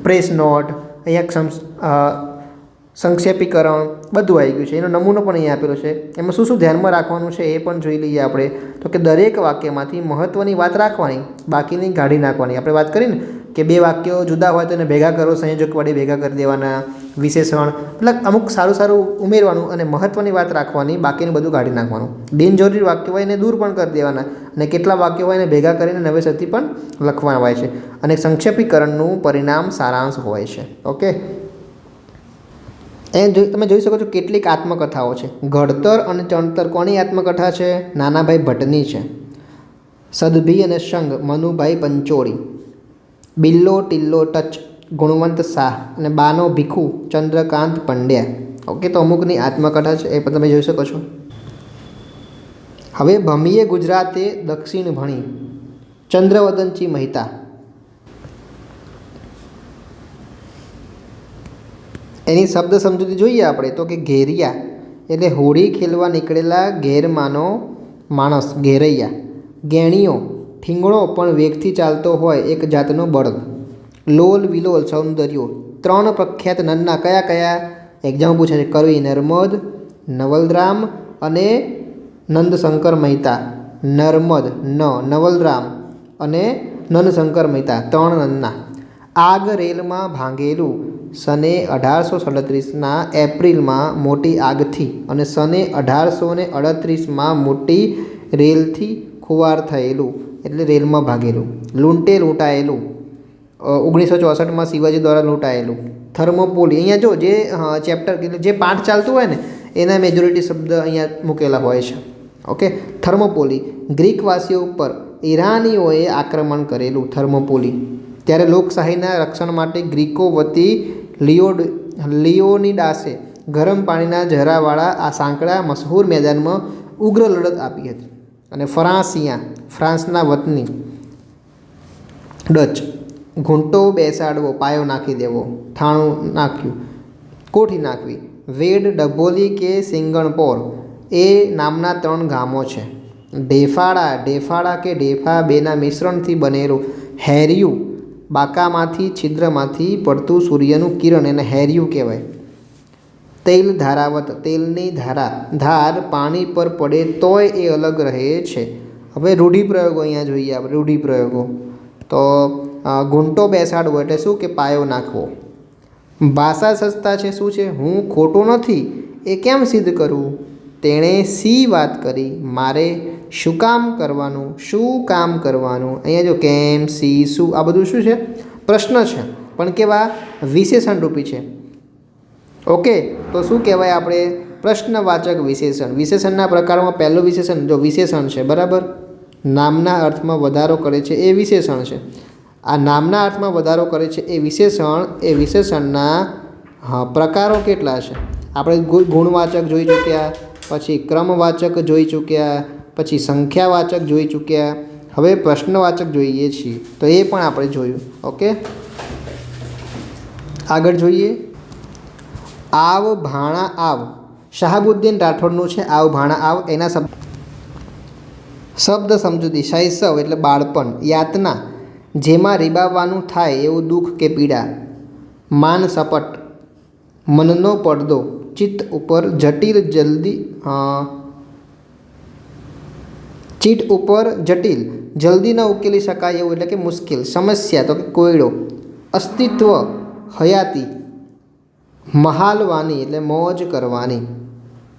પ્રેસ નોટ, અહીંયા સંક્ષેપીકરણ બધું આવી ગયું છે. એનો નમૂનો પણ અહીંયા આપેલો છે. એમાં શું શું ધ્યાનમાં રાખવાનું છે એ પણ જોઈ લઈએ આપણે. તો કે દરેક વાક્યમાંથી મહત્ત્વની વાત રાખવાની, બાકીની કાઢી નાખવાની. આપણે વાત કરીને કે બે વાક્યો જુદા હોય તો એને ભેગા કરો, સંયોજક વડે ભેગા કરી દેવાના. વિશેષણ એટલે અમુક સારું સારું ઉમેરવાનું અને મહત્ત્વની વાત રાખવાની, બાકીનું બધું કાઢી નાખવાનું. બિનજરૂરી વાક્યો હોય એને દૂર પણ કરી દેવાના અને કેટલા વાક્યો હોય એને ભેગા કરીને નવેસરથી પણ લખવાના હોય છે. અને સંક્ષેપીકરણનું પરિણામ સારાંશ હોય છે. ઓકે, તમે જોઈ શકો છો કેટલીક આત્મકથાઓ છે. ઘડતર અને ચણતર કોની આત્મકથા છે? નાનાભાઈ ભટ્ટની છે. સદભી અને સંગ, મનુભાઈ પંચોળી. બિલ્લો ટિલ્લો ટચ, ગુણવંત શાહ. અને બાનો ભીખુ, ચંદ્રકાંત પંડ્યા. ઓકે, તો અમુકની આત્મકથા છે એ પણ તમે જોઈ શકો છો. હવે ભમીએ ગુજરાતે દક્ષિણ ભણી. ચંદ્રવદનજી મહેતા. એની શબ્દ સમજૂતી જોઈએ આપણે તો કે ઘેરિયા એટલે હોળી ખેલવા નીકળેલા ઘેરમાંનો માણસ, ઘેરૈયા. ગેણીઓ, ઠીંગણો પણ વેગથી ચાલતો હોય એક જાતનો બળદ. લોલ વિલોલ, સૌંદર્યો. ત્રણ પ્રખ્યાત નન્ના કયા કયા? એક્ઝામ પૂછે છે. કવિ નર્મદ, નવલરામ અને નંદશંકર મહેતા. નર્મદ નવલરામ અને નંદશંકર મહેતા, ત્રણ નન્ના. આગ રેલમાં ભાંગેલું. સને 1837ના એપ્રિલમાં મોટી આગથી અને સને 1838માં મોટી રેલથી ખુવાર થયેલું એટલે રેલમાં ભાગેલું. લૂંટે લૂંટાયેલું, 1964માં શિવાજી દ્વારા લૂંટાયેલું. થર્મોપોલી, અહીંયા જો જે ચેપ્ટર જે પાઠ ચાલતું હોય ને એના મેજોરિટી શબ્દ અહીંયા મૂકેલા હોય છે. ઓકે, થર્મોપોલી ગ્રીકવાસીઓ ઉપર ઈરાનીઓએ આક્રમણ કરેલું. થર્મોપોલી ત્યારે લોકશાહીના રક્ષણ માટે ગ્રીકો વતી લિયોનિડાસે ગરમ પાણીના ઝરાવાળા આ સાંકડા મશહૂર મેદાનમાં ઉગ્ર લડત આપી હતી. અને ફરાંસિયા, ફ્રાન્સના વતની. ડચ, ઘૂંટો બેસાડવો, પાયો નાખી દેવો, થાણું નાખ્યું, કોઠી નાખવી. વેડ, ડભોલી કે સિંગણપોર એ નામના 3 ગામો છે. ઢેફાડા કે ઢેફા બેના મિશ્રણથી બનેલું હેરિયું, બાકામાંથી છિદ્રમાંથી પડતું સૂર્યનું કિરણ એને હેરિયું કહેવાય. તેલ ધારાવત, તેલની ધાર પાણી પર પડે તોય એ અલગ રહે છે. હવે રૂઢિપ્રયોગો અહીંયા જોઈએ આપણે. રૂઢિપ્રયોગો તો ઘૂંટો બેસાડવો એટલે શું કે પાયો નાખવો. ભાષા સજ્જતા છે શું છે? હું ખોટો નથી એ કેમ સિદ્ધ કરું? તેણે સી વાત કરી, મારે શું કામ કરવાનું, શું કામ કરવાનું. અહીંયા જો કેમ, સી, શું, આ બધું શું છે? પ્રશ્ન છે પણ કેવા? વિશેષણ રૂપી છે. ઓકે, તો શું કહેવાય આપણે? પ્રશ્નવાચક વિશેષણ. વિશેષણના પ્રકારમાં પહેલું વિશેષણ જો વિશેષણ છે, બરાબર. નામના અર્થમાં વધારો કરે છે એ વિશેષણ છે. આ નામના અર્થમાં વધારો કરે છે એ વિશેષણના પ્રકારો કેટલા છે? આપણે ગુણવાચક જોઈ ચૂક્યા, પછી ક્રમવાચક જોઈ ચૂક્યા, પછી સંખ્યાવાચક જોઈ ચૂક્યા, હવે પ્રશ્નવાચક જોઈએ છીએ, તો એ પણ આપણે જોયું. ઓકે, આગળ જોઈએ. આવ ભાણા આવ, શાહબુદ્દીન રાઠોડનું છે આવ ભાણા આવ. એના શબ્દ સમજૂતી. શૈશવ એટલે બાળપણ. યાતના, જેમાં રીબાવવાનું થાય એવું દુઃખ કે પીડા. માન સપટ, મનનો પડદો. ચિત્ત ઉપર જટિલ જલ્દી ન ઉકેલી શકાય એવું એટલે કે મુશ્કેલ. સમસ્યા તો કે કોયડો. અસ્તિત્વ હયાતી. મહાલવાની એટલે મોજ કરવાની,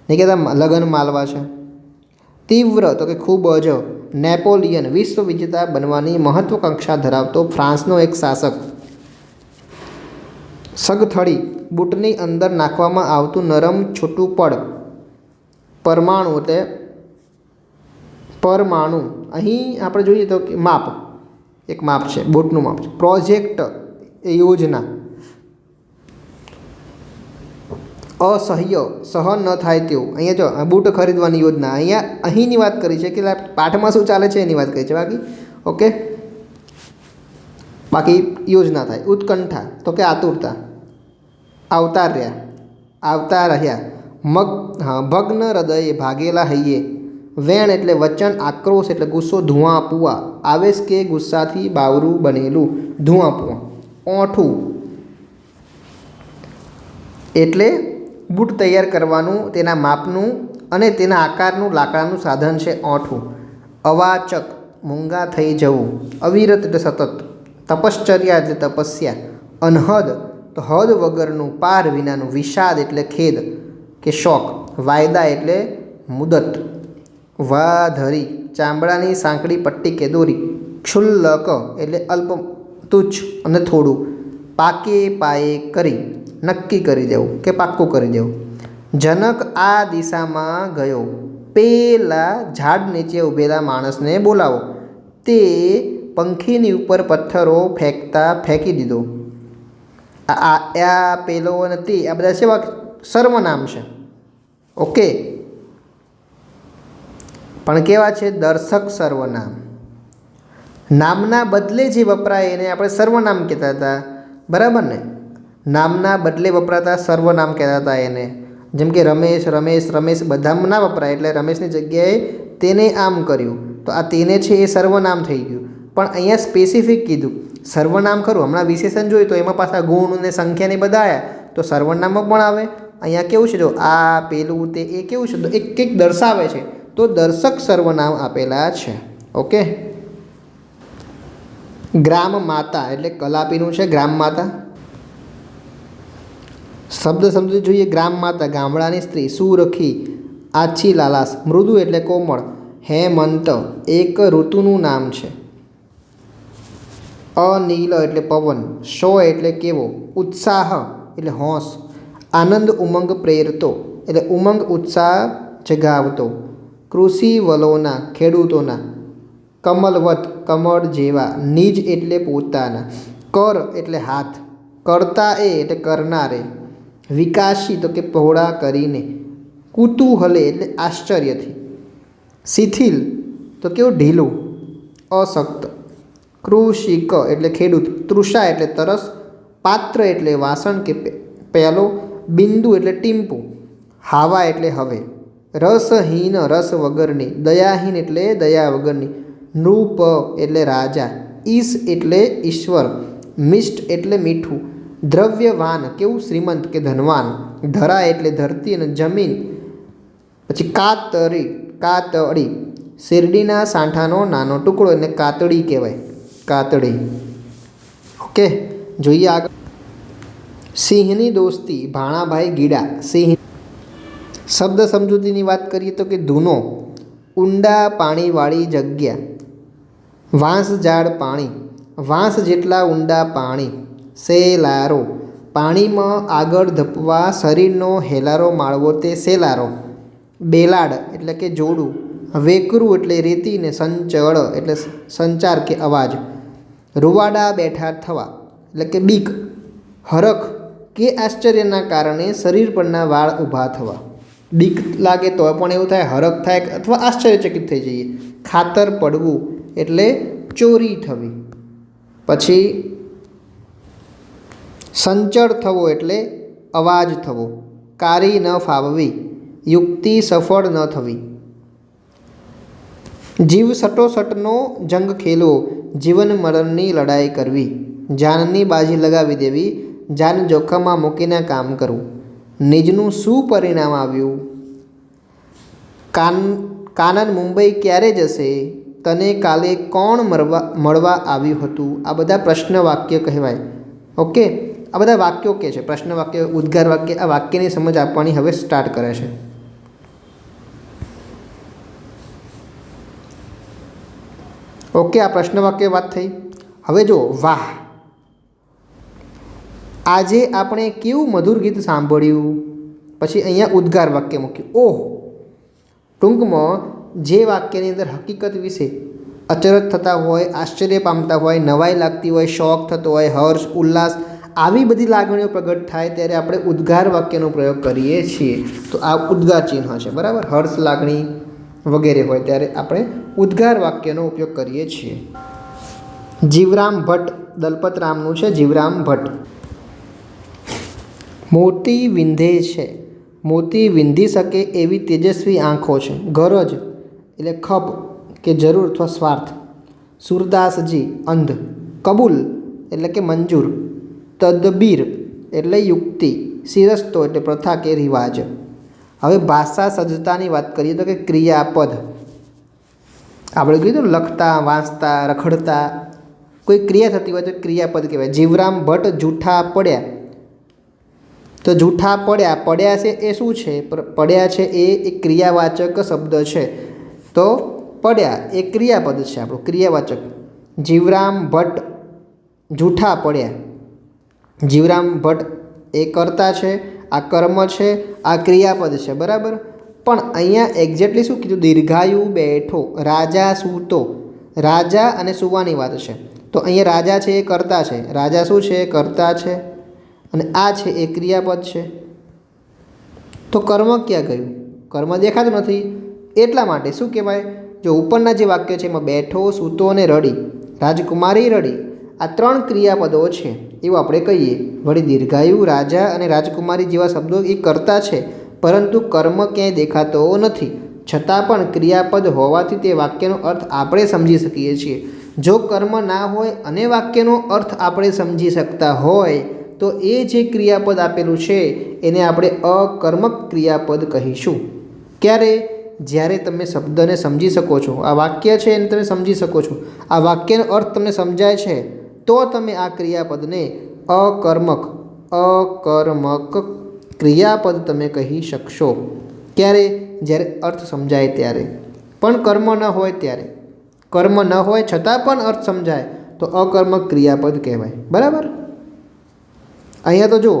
નહીં કહેતા લગન માલવા છે. તીવ્ર તો કે ખૂબ જ. નેપોલિયન વિશ્વ વિજેતા બનવાની મહત્વકાંક્ષા ધરાવતો ફ્રાન્સનો એક શાસક. સગથળી, બૂટની અંદર નાખવામાં આવતું નરમ છૂટું પડ. પરમાણુ એટલે પરમાણુ. અહીં આપણે જોઈએ તો કે માપ, એક માપ છે, બૂટનું માપ છે. પ્રોજેક્ટ એ યોજના. અસહ્ય, સહન ન થાય તેવું. અહીંયા જો બૂટ ખરીદવાની યોજના, અહીંની વાત કરી છે કે પાઠમાં શું ચાલે છે એની વાત કરી છે. બાકી યોજના થાય. ઉત્કંઠા તો કે આતુરતા. આવતા રહ્યા. ભગ્ન હૃદયે, ભાગેલા હૈયે. વેણ એટલે વચન. આક્રોશ એટલે ગુસ્સો. ધુઆ પુઆ, આવેશ કે ગુસ્સાથી બાવરું બનેલું. ધુઆ પુઆ. ઓઠું એટલે બૂટ તૈયાર કરવાનું, તેના માપનું અને તેના આકારનું લાકડાનું સાધન છે ઓઠું. અવાચક, મૂંગા થઈ જવું. અવિરત એટલે સતત. તપશ્ચર્યા એટલે તપસ્યા. અનહદ તો હદ વગરનું, પાર વિનાનું. વિષાદ એટલે ખેદ કે શોક. વાયદા એટલે મુદત. વાધરી, ચામડાની સાંકડી પટ્ટી કે દોરી. ક્ષુલ્લક એટલે અલ્પ, તુચ્છ અને થોડું. પાકે પાયે કરી, નક્કી કરી દેવું કે પાક્કું કરી દેવું. જનક આ દિશામાં ગયો. પેલા ઝાડ નીચે ઊભેલા માણસને બોલાવો. તે પંખીની ઉપર પથ્થરો ફેંકી દીધો. આ પેલો અને તે, આ બધા સેવા સર્વનામ છે. ઓકે, પણ કેવા છે? દર્શક સર્વનામ. નામના બદલે જે વપરાય એને આપણે સર્વનામ કહેતા હતા, બરાબર ને? નામના બદલે વપરાતા સર્વનામ કહેતા હતા એને. જેમ કે રમેશ બધામાં ના વપરાય, એટલે રમેશની જગ્યાએ તેને આમ કર્યું, તો આ તેને છે એ સર્વનામ થઈ ગયું. પણ અહીંયા સ્પેસિફિક કીધું સર્વનામ ખરું. હમણાં વિશેષણ જોયું તો એમાં પાછા ગુણ અને સંખ્યાને બધા આવ્યા, તો સર્વનામમાં પણ આવે. અહીંયા કેવું છે? જો આ પેલું તે, એ કેવું છે? તો એક દર્શાવે છે, તો દર્શક સર્વનામ આપેલા છે. ઓકે, ગ્રામ માતા એટલે કલાપીનું છે. ગ્રામ માતા શબ્દ સમજી જોઈએ. ગ્રામ માતા, ગામડાની સ્ત્રી. સુરખી, આછી લાલાશ. મૃદુ એટલે કોમળ. હેમંત એક ઋતુનું નામ છે. અનિલ એટલે પવન. શો એટલે કેવો. ઉત્સાહ એટલે હોશ. આનંદ ઉમંગ પ્રેરતો એટલે ઉમંગ ઉત્સાહ જગાવતો. કૃષિ વલોના, ખેડૂતોના. કમલવત કમળ જેવા. નિજ એટલે પોતાના. કર એટલે હાથ. કરતા એટલે કરનારે. વિકાસી તો કે પહોળા કરીને. કુતૂહલે એટલે આશ્ચર્યથી. શિથિલ તો કેવું? ઢીલું. અશક્ત. કૃષિક એટલે ખેડૂત. તૃષા એટલે તરસ. પાત્ર એટલે વાસણ કે પ્યાલો. બિંદુ એટલે ટીમ્પુ. હાવા એટલે હવે. રસહીન રસ વગરની. દયાહીન એટલે દયા વગરની. નૃપ એટલે રાજા. ઈશ એટલે ઈશ્વર. મિષ્ટ એટલે મીઠું. દ્રવ્યવાન કેવું? શ્રીમંત કે ધનવાન. ધરા એટલે ધરતી અને જમીન. પછી કાતળી શેરડીના સાંઠાનો નાનો ટુકડો એટલે કાતળી કહેવાય. કાતળી. ઓકે, જોઈએ આગળ. સિંહની દોસ્તી, ભાણાભાઈ ગીડા. સિંહ શબ્દ સમજૂતીની વાત કરીએ તો કે ધૂનો. ઊંડા પાણીવાળી જગ્યા. વાંસજાળ પાણી. વાંસ જેટલા ઊંડા પાણી. સેલારો પાણીમાં આગળ ધપવા શરીરનો હેલારો માળવો તે સેલારો. બેલાડ એટલે કે જોડું. વેકરું એટલે રેતી ને સંચળ એટલે સંચાર કે અવાજ. રૂવાડા બેઠા થવા એટલે કે બીક. હરખ કે આશ્ચર્યના કારણે શરીર પરના વાળ ઊભા થવા. બીક લાગે તો પણ એવું થાય, હરખ થાય અથવા આશ્ચર્યચકિત થઈ જઈએ. ખાતર પડવું એટલે ચોરી થવી. પછી સંચળ થવો એટલે અવાજ થવો. કારી ન ફાવવી, યુક્તિ સફળ ન થવી. જીવ સટોસટનો જંગ ખેલવો, જીવન મરણની લડાઈ કરવી. જાનની બાજી લગાવી દેવી, જાન જોખમમાં મૂકીને કામ કરવું. નિજનું શું પરિણામ આવ્યું? કાનન મુંબઈ ક્યારે જશે? તને કાલે કોણ મળવા આવ્યું હતું? આ બધા પ્રશ્ન વાક્ય કહેવાય. ઓકે, આ બધા વાક્યો કે છે, પ્રશ્ન વાક્ય, ઉદ્ગાર વાક્ય. આ વાક્યની સમજ આપવાની હવે સ્ટાર્ટ કરે છે. ઓકે, આ પ્રશ્ન વાક્ય વાત થઈ. હવે જો વાહ, આજે આપણે કેવું મધુર ગીત સાંભળ્યું. પછી અહીંયા ઉદ્ગાર વાક્ય મૂક્યું. ઓહ, ટૂંકમાં જે વાક્યની અંદર હકીકત વિશે અચરજ થતા હોય, આશ્ચર્ય પામતા હોય, નવાઈ લાગતી હોય, શોખ થતો હોય, હર્ષ, ઉલ્લાસ, આવી બધી લાગણીઓ પ્રગટ થાય ત્યારે આપણે ઉદ્ગાર વાક્યનો પ્રયોગ કરીએ છીએ. તો આ ઉદ્ગાર ચિહ્ન છે, બરાબર. હર્ષ, લાગણી વગેરે હોય ત્યારે આપણે ઉદ્ગાર વાક્યનો ઉપયોગ કરીએ છીએ. જીવરામ ભટ્ટ, દલપતરામનું છે. જીવરામ ભટ્ટ. મોતી વિંધે છે, મોતી વિંધી શકે એવી તેજસ્વી આંખો છે. ગરજ એટલે ખપ કે જરૂર અથવા સ્વાર્થ. સુરદાસજી, અંધ. કબૂલ એટલે કે મંજૂર. તદબીર એટલે યુક્તિ. શિરસ્તો એટલે પ્રથા કે રિવાજ. હવે ભાષા સજ્જતાની વાત કરીએ તો કે ક્રિયાપદ. આપણે કીધું લખતા, વાંચતા, રખડતા, કોઈ ક્રિયા થતી હોય તો ક્રિયાપદ કહેવાય. જીવરામ ભટ્ટ જૂઠા પડ્યા. તો જૂઠા પડ્યા, પડ્યા છે એ શું છે? પડ્યા છે એ એક ક્રિયાવાચક શબ્દ છે. તો પડ્યા એ ક્રિયાપદ છે, આપણું ક્રિયાવાચક. જીવરામ ભટ્ટ જૂઠા પડ્યા. જીવરામ ભટ્ટ એ કર્તા છે, આ કર્મ છે, આ ક્રિયાપદ છે, બરાબર. પણ અહીંયા એક્ઝેક્ટલી શું કીધું? દીર્ઘાયુ બેઠો, રાજા સૂતો. રાજા અને સુવાની વાત છે. તો અહીંયા રાજા છે એ કર્તા છે. રાજા શું છે? કર્તા છે. અને આ છે એ ક્રિયાપદ છે. તો કર્મ ક્યાં ગયું? કર્મ દેખાતું નથી. એટલા માટે શું કહેવાય? જો ઉપરના જે વાક્ય છે એમાં બેઠો, સૂતો અને રડી, રાજકુમારી રડી, આ 3 ક્રિયાપદો છે એવું આપણે કહીએ. વળી દીર્ઘાયુ, રાજા અને રાજકુમારી જેવા શબ્દો એ કર્તા છે, પરંતુ કર્મ ક્યાંય દેખાતો નથી. છતાં પણ ક્રિયાપદ હોવાથી તે વાક્યનો અર્થ આપણે સમજી શકીએ છીએ. જો કર્મ ના હોય અને વાક્યનો અર્થ આપણે સમજી શકતા હોય તો એ જે ક્રિયાપદ આપેલું છે એને આપણે અકર્મક ક્રિયાપદ કહીશું. ક્યારે? જ્યારે તમે શબ્દને સમજી શકો છો. આ વાક્ય છે એને તમે સમજી શકો છો, આ વાક્યનો અર્થ તમને સમજાય છે, તો તમે આ ક્રિયાપદને અકર્મક ક્રિયાપદ તમે કહી શકશો. ક્યારે? જ્યારે અર્થ સમજાય ત્યારે. પણ કર્મ ન હોય ત્યારે. કર્મ ન હોય છતાં પણ અર્થ સમજાય તો અકર્મક ક્રિયાપદ કહેવાય, બરાબર. અહીંયા તો જુઓ,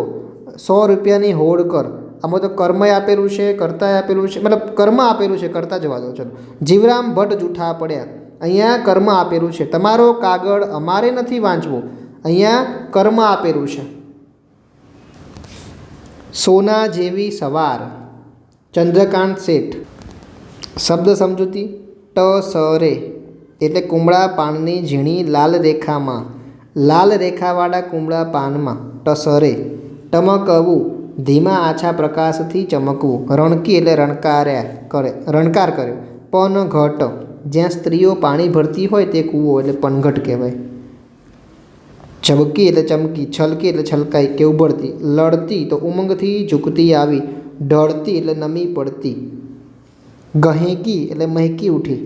100 રૂપિયાની હોડ કર. આમાં તો કર્મ આપેલું છે, કર્તા આપેલું છે, મતલબ કર્મ આપેલું છે, કર્તા જવા દો. ચલો, જીવરામ ભટ્ટ જૂઠા પડ્યા. અહીંયા કર્મ આપેલું છે. તમારો કાગળ અમારે નથી વાંચવો, અહીંયા કર્મ આપેલું છે. સોના જેવી સવાર, ચંદ્રકાંત શેઠ. શબ્દ સમજૂતી. ટસરે એટલે કુમળા પાનની ઝીણી લાલ રેખામાં, લાલ રેખાવાળા કુમળા પાનમાં. ટસરે. ટમકવું ધીમા આછા પ્રકાશથી ચમકવું. રણકી એટલે રણકાર કર્યો. પનઘટ જ્યાં સ્ત્રીઓ પાણી ભરતી હોય તે કૂવો એટલે પનઘટ કહેવાય. ઝબકી એટલે ચમકી, છલકી એટલે છલકાઈ કે ઉભરતી. લડતી તો ઉમંગથી ઝૂકતી આવી. ઢળતી એટલે નમી પડતી. ગહેકી એટલે મહેકી ઉઠી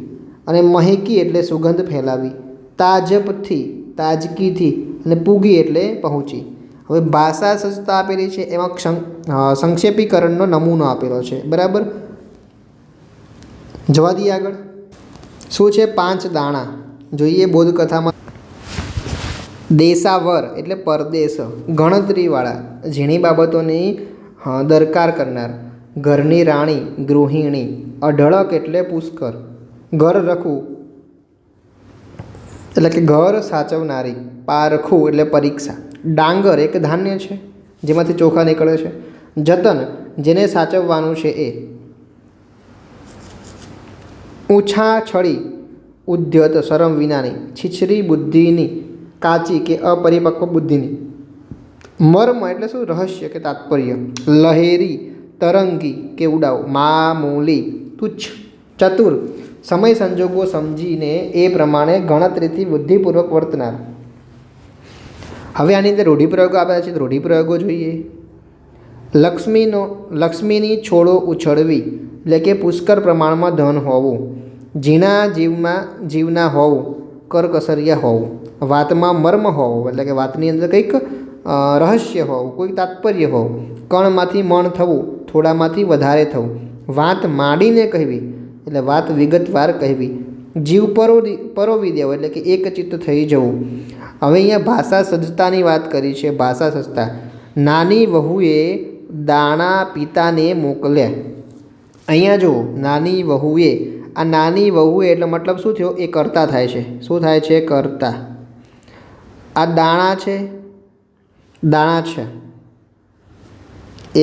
અને મહેકી એટલે સુગંધ ફેલાવી. તાજપથી, તાજગીથી અને પૂગી એટલે પહોંચી. હવે ભાષા સજ્જતા આપેલી છે, એમાં સંક્ષેપીકરણનો નમૂનો આપેલો છે, બરાબર. જવા દઈએ આગળ. શું છે? 5 દાણા. જોઈએ બોધકથામાં. દેશાવર એટલે પરદેશ, ગણતરીવાળા, ઝીણી બાબતોની દરકાર કરનાર. ઘરની રાણી, ગૃહિણી. અઢળક એટલે પુષ્કળ. ઘર રખવું એટલે કે ઘર સાચવનારી, પારખું એટલે પરીક્ષા, ડાંગર એક ધાન્ય છે જેમાંથી ચોખા નીકળે છે, જતન જેને સાચવવાનું છે એ, ઊંછાછળી ઉદ્યત શરમ વિનાની, છીછરી બુદ્ધિની, કાચી કે અપરિપક્વ બુદ્ધિની, મર્મ એટલે શું? રહસ્ય કે તાત્પર્ય, લહેરી તરંગી કે ઉડાવ, મામૂલી તુચ્છ, ચતુર સમય સંજોગો સમજીને એ પ્રમાણે ગણતરીથી બુદ્ધિપૂર્વક વર્તનાર. હવે આની અંદર રૂઢિપ્રયોગો આપ્યા છે તો રૂઢિપ્રયોગો જોઈએ. લક્ષ્મીની છોડો ઉછળવી એટલે કે પુષ્કળ પ્રમાણમાં ધન હોવું, જીવના હોવું, કરકસરિયા હોવું, વાતમાં મર્મ હોવું એટલે કે વાતની અંદર કંઈક રહસ્ય હોવું, કોઈક તાત્પર્ય હોવું, કણમાંથી મણ થવું, થોડામાંથી વધારે થવું, વાત માંડીને કહેવી એટલે વાત વિગતવાર કહેવી, જીવ પરોવી દેવો એટલે કે એકચિત્ત થઈ જવું. હવે અહીંયા ભાષા સજ્જતાની વાત કરી છે. ભાષા સજ્જતા, નાની વહુએ દાણા પિતાને મોકલ્યા. અહીંયા જુઓ, નાની વહુએ, આ નાની વહુએ એટલે મતલબ શું થયો? એ કર્તા થાય છે. શું થાય છે? કર્તા. આ દાણા છે, દાણા છે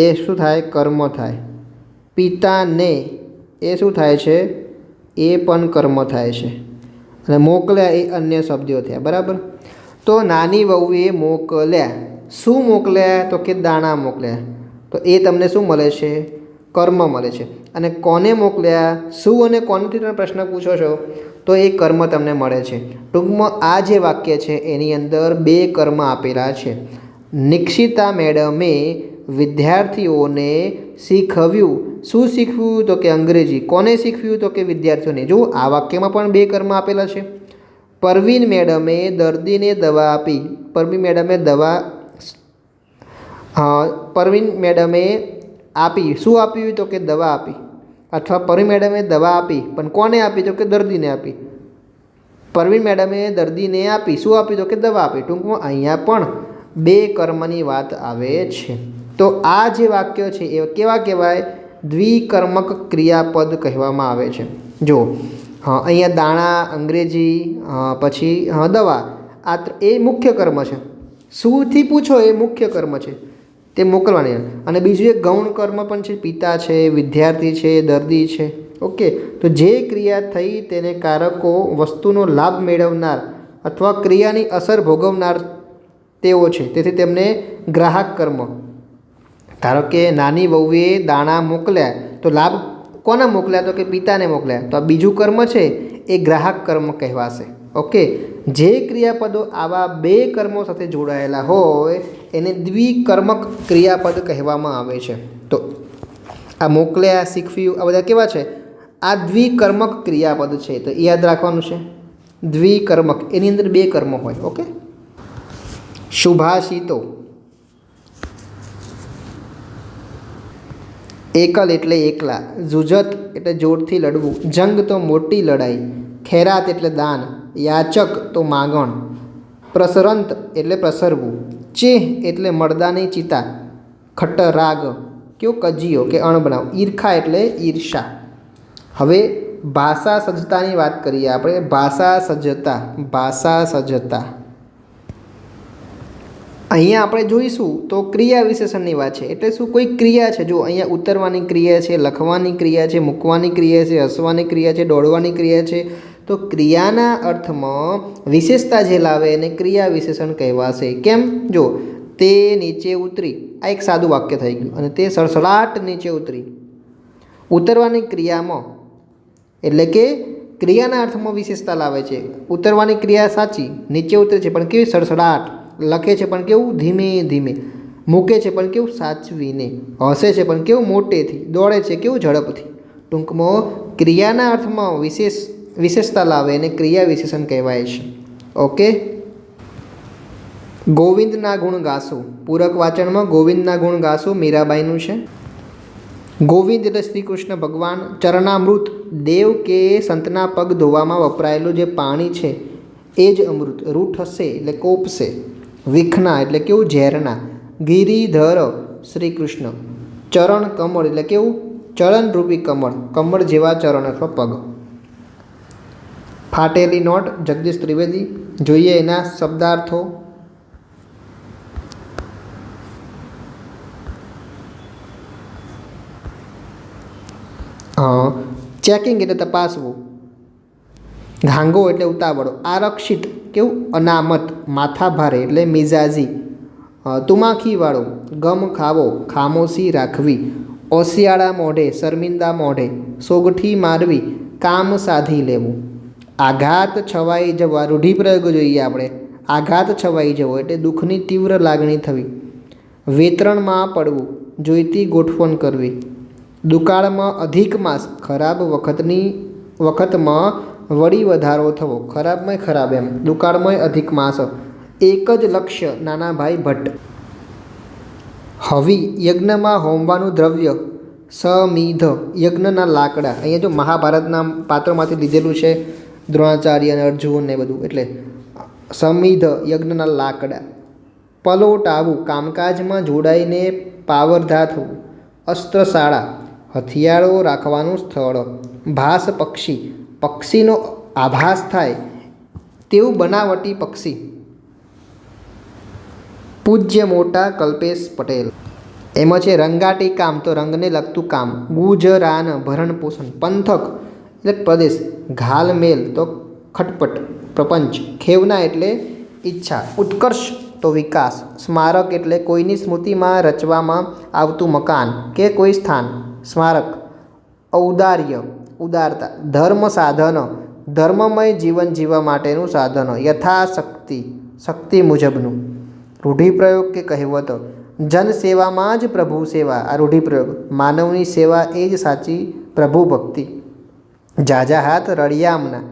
એ શું થાય? કર્મ થાય. પિતાને એ શું થાય છે? એ પણ કર્મ થાય છે. અને મોકલ્યા એ અન્ય શબ્દો થયા. બરાબર. તો નાની વહુએ મોકલ્યા. શું મોકલ્યા? તો કે દાણા મોકલ્યા. તો એ તમને શું મળે છે? કર્મ મળે છે. અને કોને મોકલ્યા? શું અને કોનેથી તમે પ્રશ્ન પૂછો છો તો એ કર્મ તમને મળે છે. ટૂંકમાં આ જે વાક્ય છે એની અંદર બે કર્મ આપેલા છે. નિક્ષિતા મેડમે વિદ્યાર્થીઓને શીખવ્યું. શું શીખવ્યું? તો કે અંગ્રેજી. કોને શીખવ્યું? તો કે વિદ્યાર્થીઓને. જો આ વાક્યમાં પણ બે કર્મ આપેલા છે. પરવીન મેડમે દર્દીને દવા આપી. પરવીન મેડમે આપી. શું આપ્યું? તો કે દવા આપી. અથવા પરવીન મેડમે દવા આપી પણ કોને આપી? તો કે દર્દીને આપી. પરવીન મેડમે દર્દીને આપી. શું આપી? તો કે દવા આપી. ટૂંકમાં અહીંયા પણ બે કર્મની વાત આવે છે. તો આ જે વાક્યો છે એ કેવા કહેવાય? દ્વિકર્મક ક્રિયાપદ કહેવામાં આવે છે. જો અહીંયા દાણા અંગ્રેજી, પછી દવા, આ એ મુખ્ય કર્મ છે. શુંથી પૂછો એ મુખ્ય કર્મ છે, તે મોકલવાની. અને બીજું એક ગૌણ કર્મ પણ છે. પિતા છે, વિદ્યાર્થી છે, દર્દી છે. ઓકે. તો જે ક્રિયા થઈ તેને કારકો વસ્તુનો લાભ મેળવનાર અથવા ક્રિયાની અસર ભોગવનાર તેઓ છે. તેથી તેમને ગ્રાહક કર્મ. ધારો કે નાની વહુએ દાણા મોકલ્યા તો લાભ કોને મોકલ્યા? તો કે પિતાને મોકલ્યા. તો આ બીજું કર્મ છે એ ગ્રાહક કર્મ કહેવાશે. ઓકે. જે ક્રિયાપદો આવા બે કર્મો સાથે જોડાયેલા હોય એને દ્વિકર્મક ક્રિયાપદ કહેવામાં આવે છે. તો આ મોકલ્યા, શીખવ્યું, આ બધા કેવા છે? આ દ્વિકર્મક ક્રિયાપદ છે. તો એ યાદ રાખવાનું છે. દ્વિકર્મક, એની અંદર બે કર્મ હોય. ઓકે. શુભાષિતો. એકલ એટલે એકલા, જુજત એટલે જોરથી લડવું, જંગ તો મોટી લડાઈ, ખૈરાત એટલે દાન, યાચક તો માગણ, પ્રસરંત એટલે પ્રસરવું, ચેહ એટલે મરદાની ચિતા, ખટ્ટરાગ કેવો કજીયો કે અણબનાવ, ઈર્ખા એટલે ઈર્ષા. હવે ભાષા સજ્જતાની વાત કરીએ આપણે. ભાષા સજ્જતા અહીંયા આપણે જોઈશું તો ક્રિયા વિશેષણની વાત છે. એટલે શું? કોઈ ક્રિયા છે. જો અહીંયા ઉતરવાની ક્રિયા છે, લખવાની ક્રિયા છે, મૂકવાની ક્રિયા છે, હસવાની ક્રિયા છે, દોડવાની ક્રિયા છે. તો ક્રિયાના અર્થમાં વિશેષતા જે લાવે એને ક્રિયા વિશેષણ કહેવાશે. કેમ? જો તે નીચે ઉતરી, આ એક સાદું વાક્ય થઈ ગયું. અને તે સડસડાટ નીચે ઉતરી. ઉતરવાની ક્રિયામાં એટલે કે ક્રિયાના અર્થમાં વિશેષતા લાવે છે. ઉતરવાની ક્રિયા સાચી, નીચે ઉતરે છે પણ કેવી? સડસડાટ. લખે છે પણ કેવું? ધીમે ધીમે. મૂકે છે પણ કેવું? સાચવીને. હસે છે પણ કેવું? મોટેથી. દોડે છે કેવું? ઝડપથી. ટૂંકમાં ક્રિયાના અર્થમાં વિશેષતા લાવે એને ક્રિયા વિશેષણ કહેવાય છે. ઓકે. ગોવિંદના ગુણ ગાશું. પૂરક વાચનમાં ગોવિંદના ગુણ ગાશું મીરાબાઈનું છે. ગોવિંદ એટલે શ્રી કૃષ્ણ ભગવાન. ચરણામૃત, દેવ કે સંતના પગ ધોવામાં વપરાયેલું જે પાણી છે એ જ અમૃત. રૂઠ હશે એટલે કોપશે. વિખના એટલે કેવું? ઝેરના. ગિરિધર શ્રી કૃષ્ણ. ચરણ કમળ એટલે કેવું? ચરણરૂપી કમળ. કમળ જેવા ચરણ અથવા પગ. ફાટેલી નોટ જગદીશ ત્રિવેદી. જોઈએ એના શબ્દાર્થો. ચેકિંગ એટલે તપાસવું. ઘાંગો એટલે ઉતાવળો. આરક્ષિત કેવું અનામત, માથા ભારે એટલે મિજાજી. તુમાખીવાળો ગમ ખાવો, ખામોશી રાખવી. ઓશિયાળા મોઢે, શર્મિંદા મોઢે. સોગઠી મારવી, કામ સાધી લેવું. આઘાત છવાઈ જવા, રૂઢિપ્રયોગ જોઈએ આપણે. આઘાત છવાઈ જવો એટલે દુઃખની તીવ્ર લાગણી થવી. વેતરણમાં પડવું, જોઈતી ગોઠવણ કરવી. દુકાળમાં અધિક માસ, ખરાબ વખતમાં વળી વધારો થવો. ખરાબમાં ખરાબ એમ, દુકાળમાં અધિક માસ. એક જ લક્ષ્ય, નાનાભાઈ ભટ્ટ. હવી યજ્ઞમાં હોમવાનું દ્રવ્ય. સમિધ યજ્ઞના લાકડા. અહીંયા જો મહાભારતના પાત્રોમાંથી લીધેલું છે, દ્રોણાચાર્ય અને અર્જુન ને બધું, એટલે સમિધ યજ્ઞના લાકડા. પલોટાવું કામકાજમાં જોડાઈને પાવરધા થવું. અસ્ત્રશાળા હથિયારો રાખવાનું સ્થળ. ભાસ પક્ષી પક્ષીનો આભાસ થાય તેવું બનાવટી પક્ષી. પૂજ્ય મોટા કલ્પેશ પટેલ. એમાં છે રંગાટી કામ, તો રંગને લગતું કામ. ગુજરાન ભરણ પોષણ. પંથક એટલે પ્રદેશ. ઘાલમેલ તો ખટપટ પ્રપંચ. ખેવના એટલે ઈચ્છા. ઉત્કર્ષ તો વિકાસ. સ્મારક એટલે કોઈની સ્મૃતિમાં રચવામાં આવતું મકાન કે કોઈ સ્થાન. સ્મારક. ઔદાર્ય ઉદારતા. ધર્મ સાધન ધર્મમય જીવન જીવવા માટેનું સાધન. યથાશક્તિ શક્તિ મુજબનું. રૂઢિપ્રયોગ કે કહેવત. જનસેવામાં જ પ્રભુ સેવા. આ રૂઢિપ્રયોગ. માનવની સેવા એ જ સાચી પ્રભુ ભક્તિ. ઝાઝા હાથ રળિયામણા.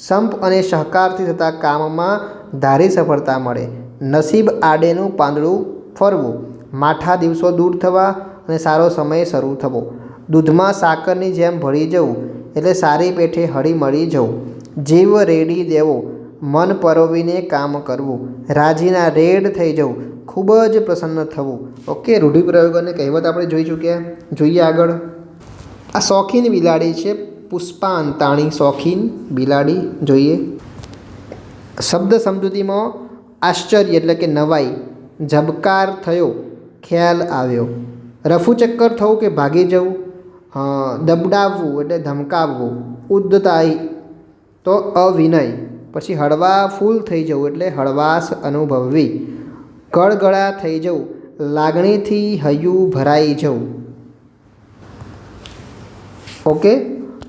સંપ અને સહકારથી થતા કામમાં ધારી સફળતા મળે. નસીબ આડેનું પાંદડું ફરવું. માઠા દિવસો દૂર થવા અને સારો સમય શરૂ થવો. દૂધમાં સાકરની જેમ ભળી જવું એટલે સારી પેઠે હળી મળી જવું. જીવ રેડી દેવો, મન પરોવીને કામ કરવું. રાજીના રેડ થઈ જવું, ખૂબ જ પ્રસન્ન થવું. ઓકે, રૂઢિપ્રયોગ અને કહેવત આપણે જોઈ ચૂક્યા. જોઈએ આગળ. આ શોખીન બિલાડી છે. પુષ્પાંતાણી શોખીન બિલાડી. જોઈએ શબ્દ સમજૂતીમાં આશ્ચર્ય એટલે કે નવાઈ. ઝબકાર થયો, ખ્યાલ આવ્યો. રફુચક્કર થવું કે ભાગી જવું. દબડાવવું એટલે ધમકાવવું. ઉદ્ધતાઈ તો અવિનય. પછી હળવા ફૂલ થઈ જવું એટલે હળવાશ અનુભવવી. ગળગળા થઈ જવું, લાગણીથી હૈયું ભરાઈ જવું. ઓકે,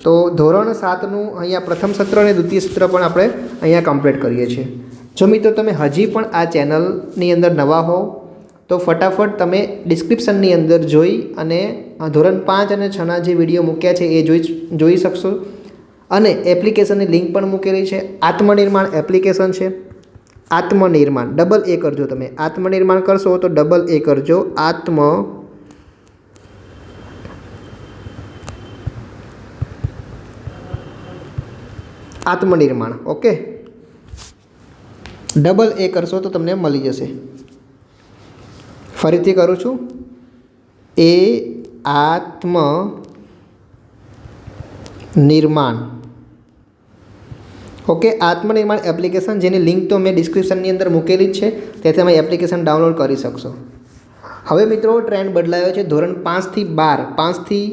તો ધોરણ 7નું અહીંયા પ્રથમ સત્ર અને દ્વિતીય સત્ર પણ આપણે અહીંયા કમ્પ્લીટ કરીએ છીએ. જો મિત્રો તમે હજી પણ આ ચેનલની અંદર નવા હો તો ફટાફટ તમે ડિસ્ક્રિપ્શનની અંદર જોઈ અને ધોરણ 5 અને 6ના જે વિડીયો મૂક્યા છે એ જોઈ શકશો. અને એપ્લિકેશનની લિંક પણ મૂકેલી છે. આત્મનિર્માણ એપ્લિકેશન છે. આત્મનિર્માણ ડબલ એ કરજો. તમે આત્મનિર્માણ કરશો તો ડબલ એ કરજો. આત્મનિર્માણ. ઓકે, ડબલ એ કરશો તો તમને મળી જશે. ફરીથી કરું છું. આત્મનિર્માણ. ઓકે, આત્મનિર્માણ એપ્લિકેશન, જેની લિંક તો મેં ડિસ્ક્રિપ્શનની અંદર મૂકેલી જ છે, તેથી તમે એપ્લિકેશન ડાઉનલોડ કરી શકશો. હવે મિત્રો ટ્રેન્ડ બદલાયો છે. ધોરણ 5 થી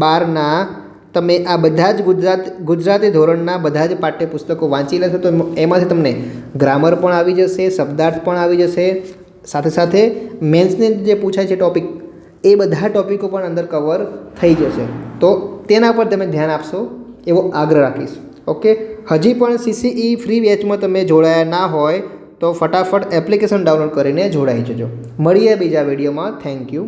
12ના તમે આ બધા જ ગુજરાતી ધોરણના બધા જ પાઠ્યપુસ્તકો વાંચી લેશો તો એમાંથી તમને ગ્રામર પણ આવી જશે, શબ્દાર્થ પણ આવી જશે, સાથે સાથે મેન્સને જે પૂછાય છે ટૉપિક એ બધા ટૉપિકો પણ અંદર કવર થઈ જશે. તો તેના પર તમે ધ્યાન આપશો એવો આગ્રહ રાખીશ. ઓકે, હજી પણ CCE ફ્રી બેચમાં તમે જોડાયા ના હોય તો ફટાફટ એપ્લિકેશન ડાઉનલોડ કરીને જોડાઈ જજો. મળીએ બીજા વિડીયોમાં. Thank you.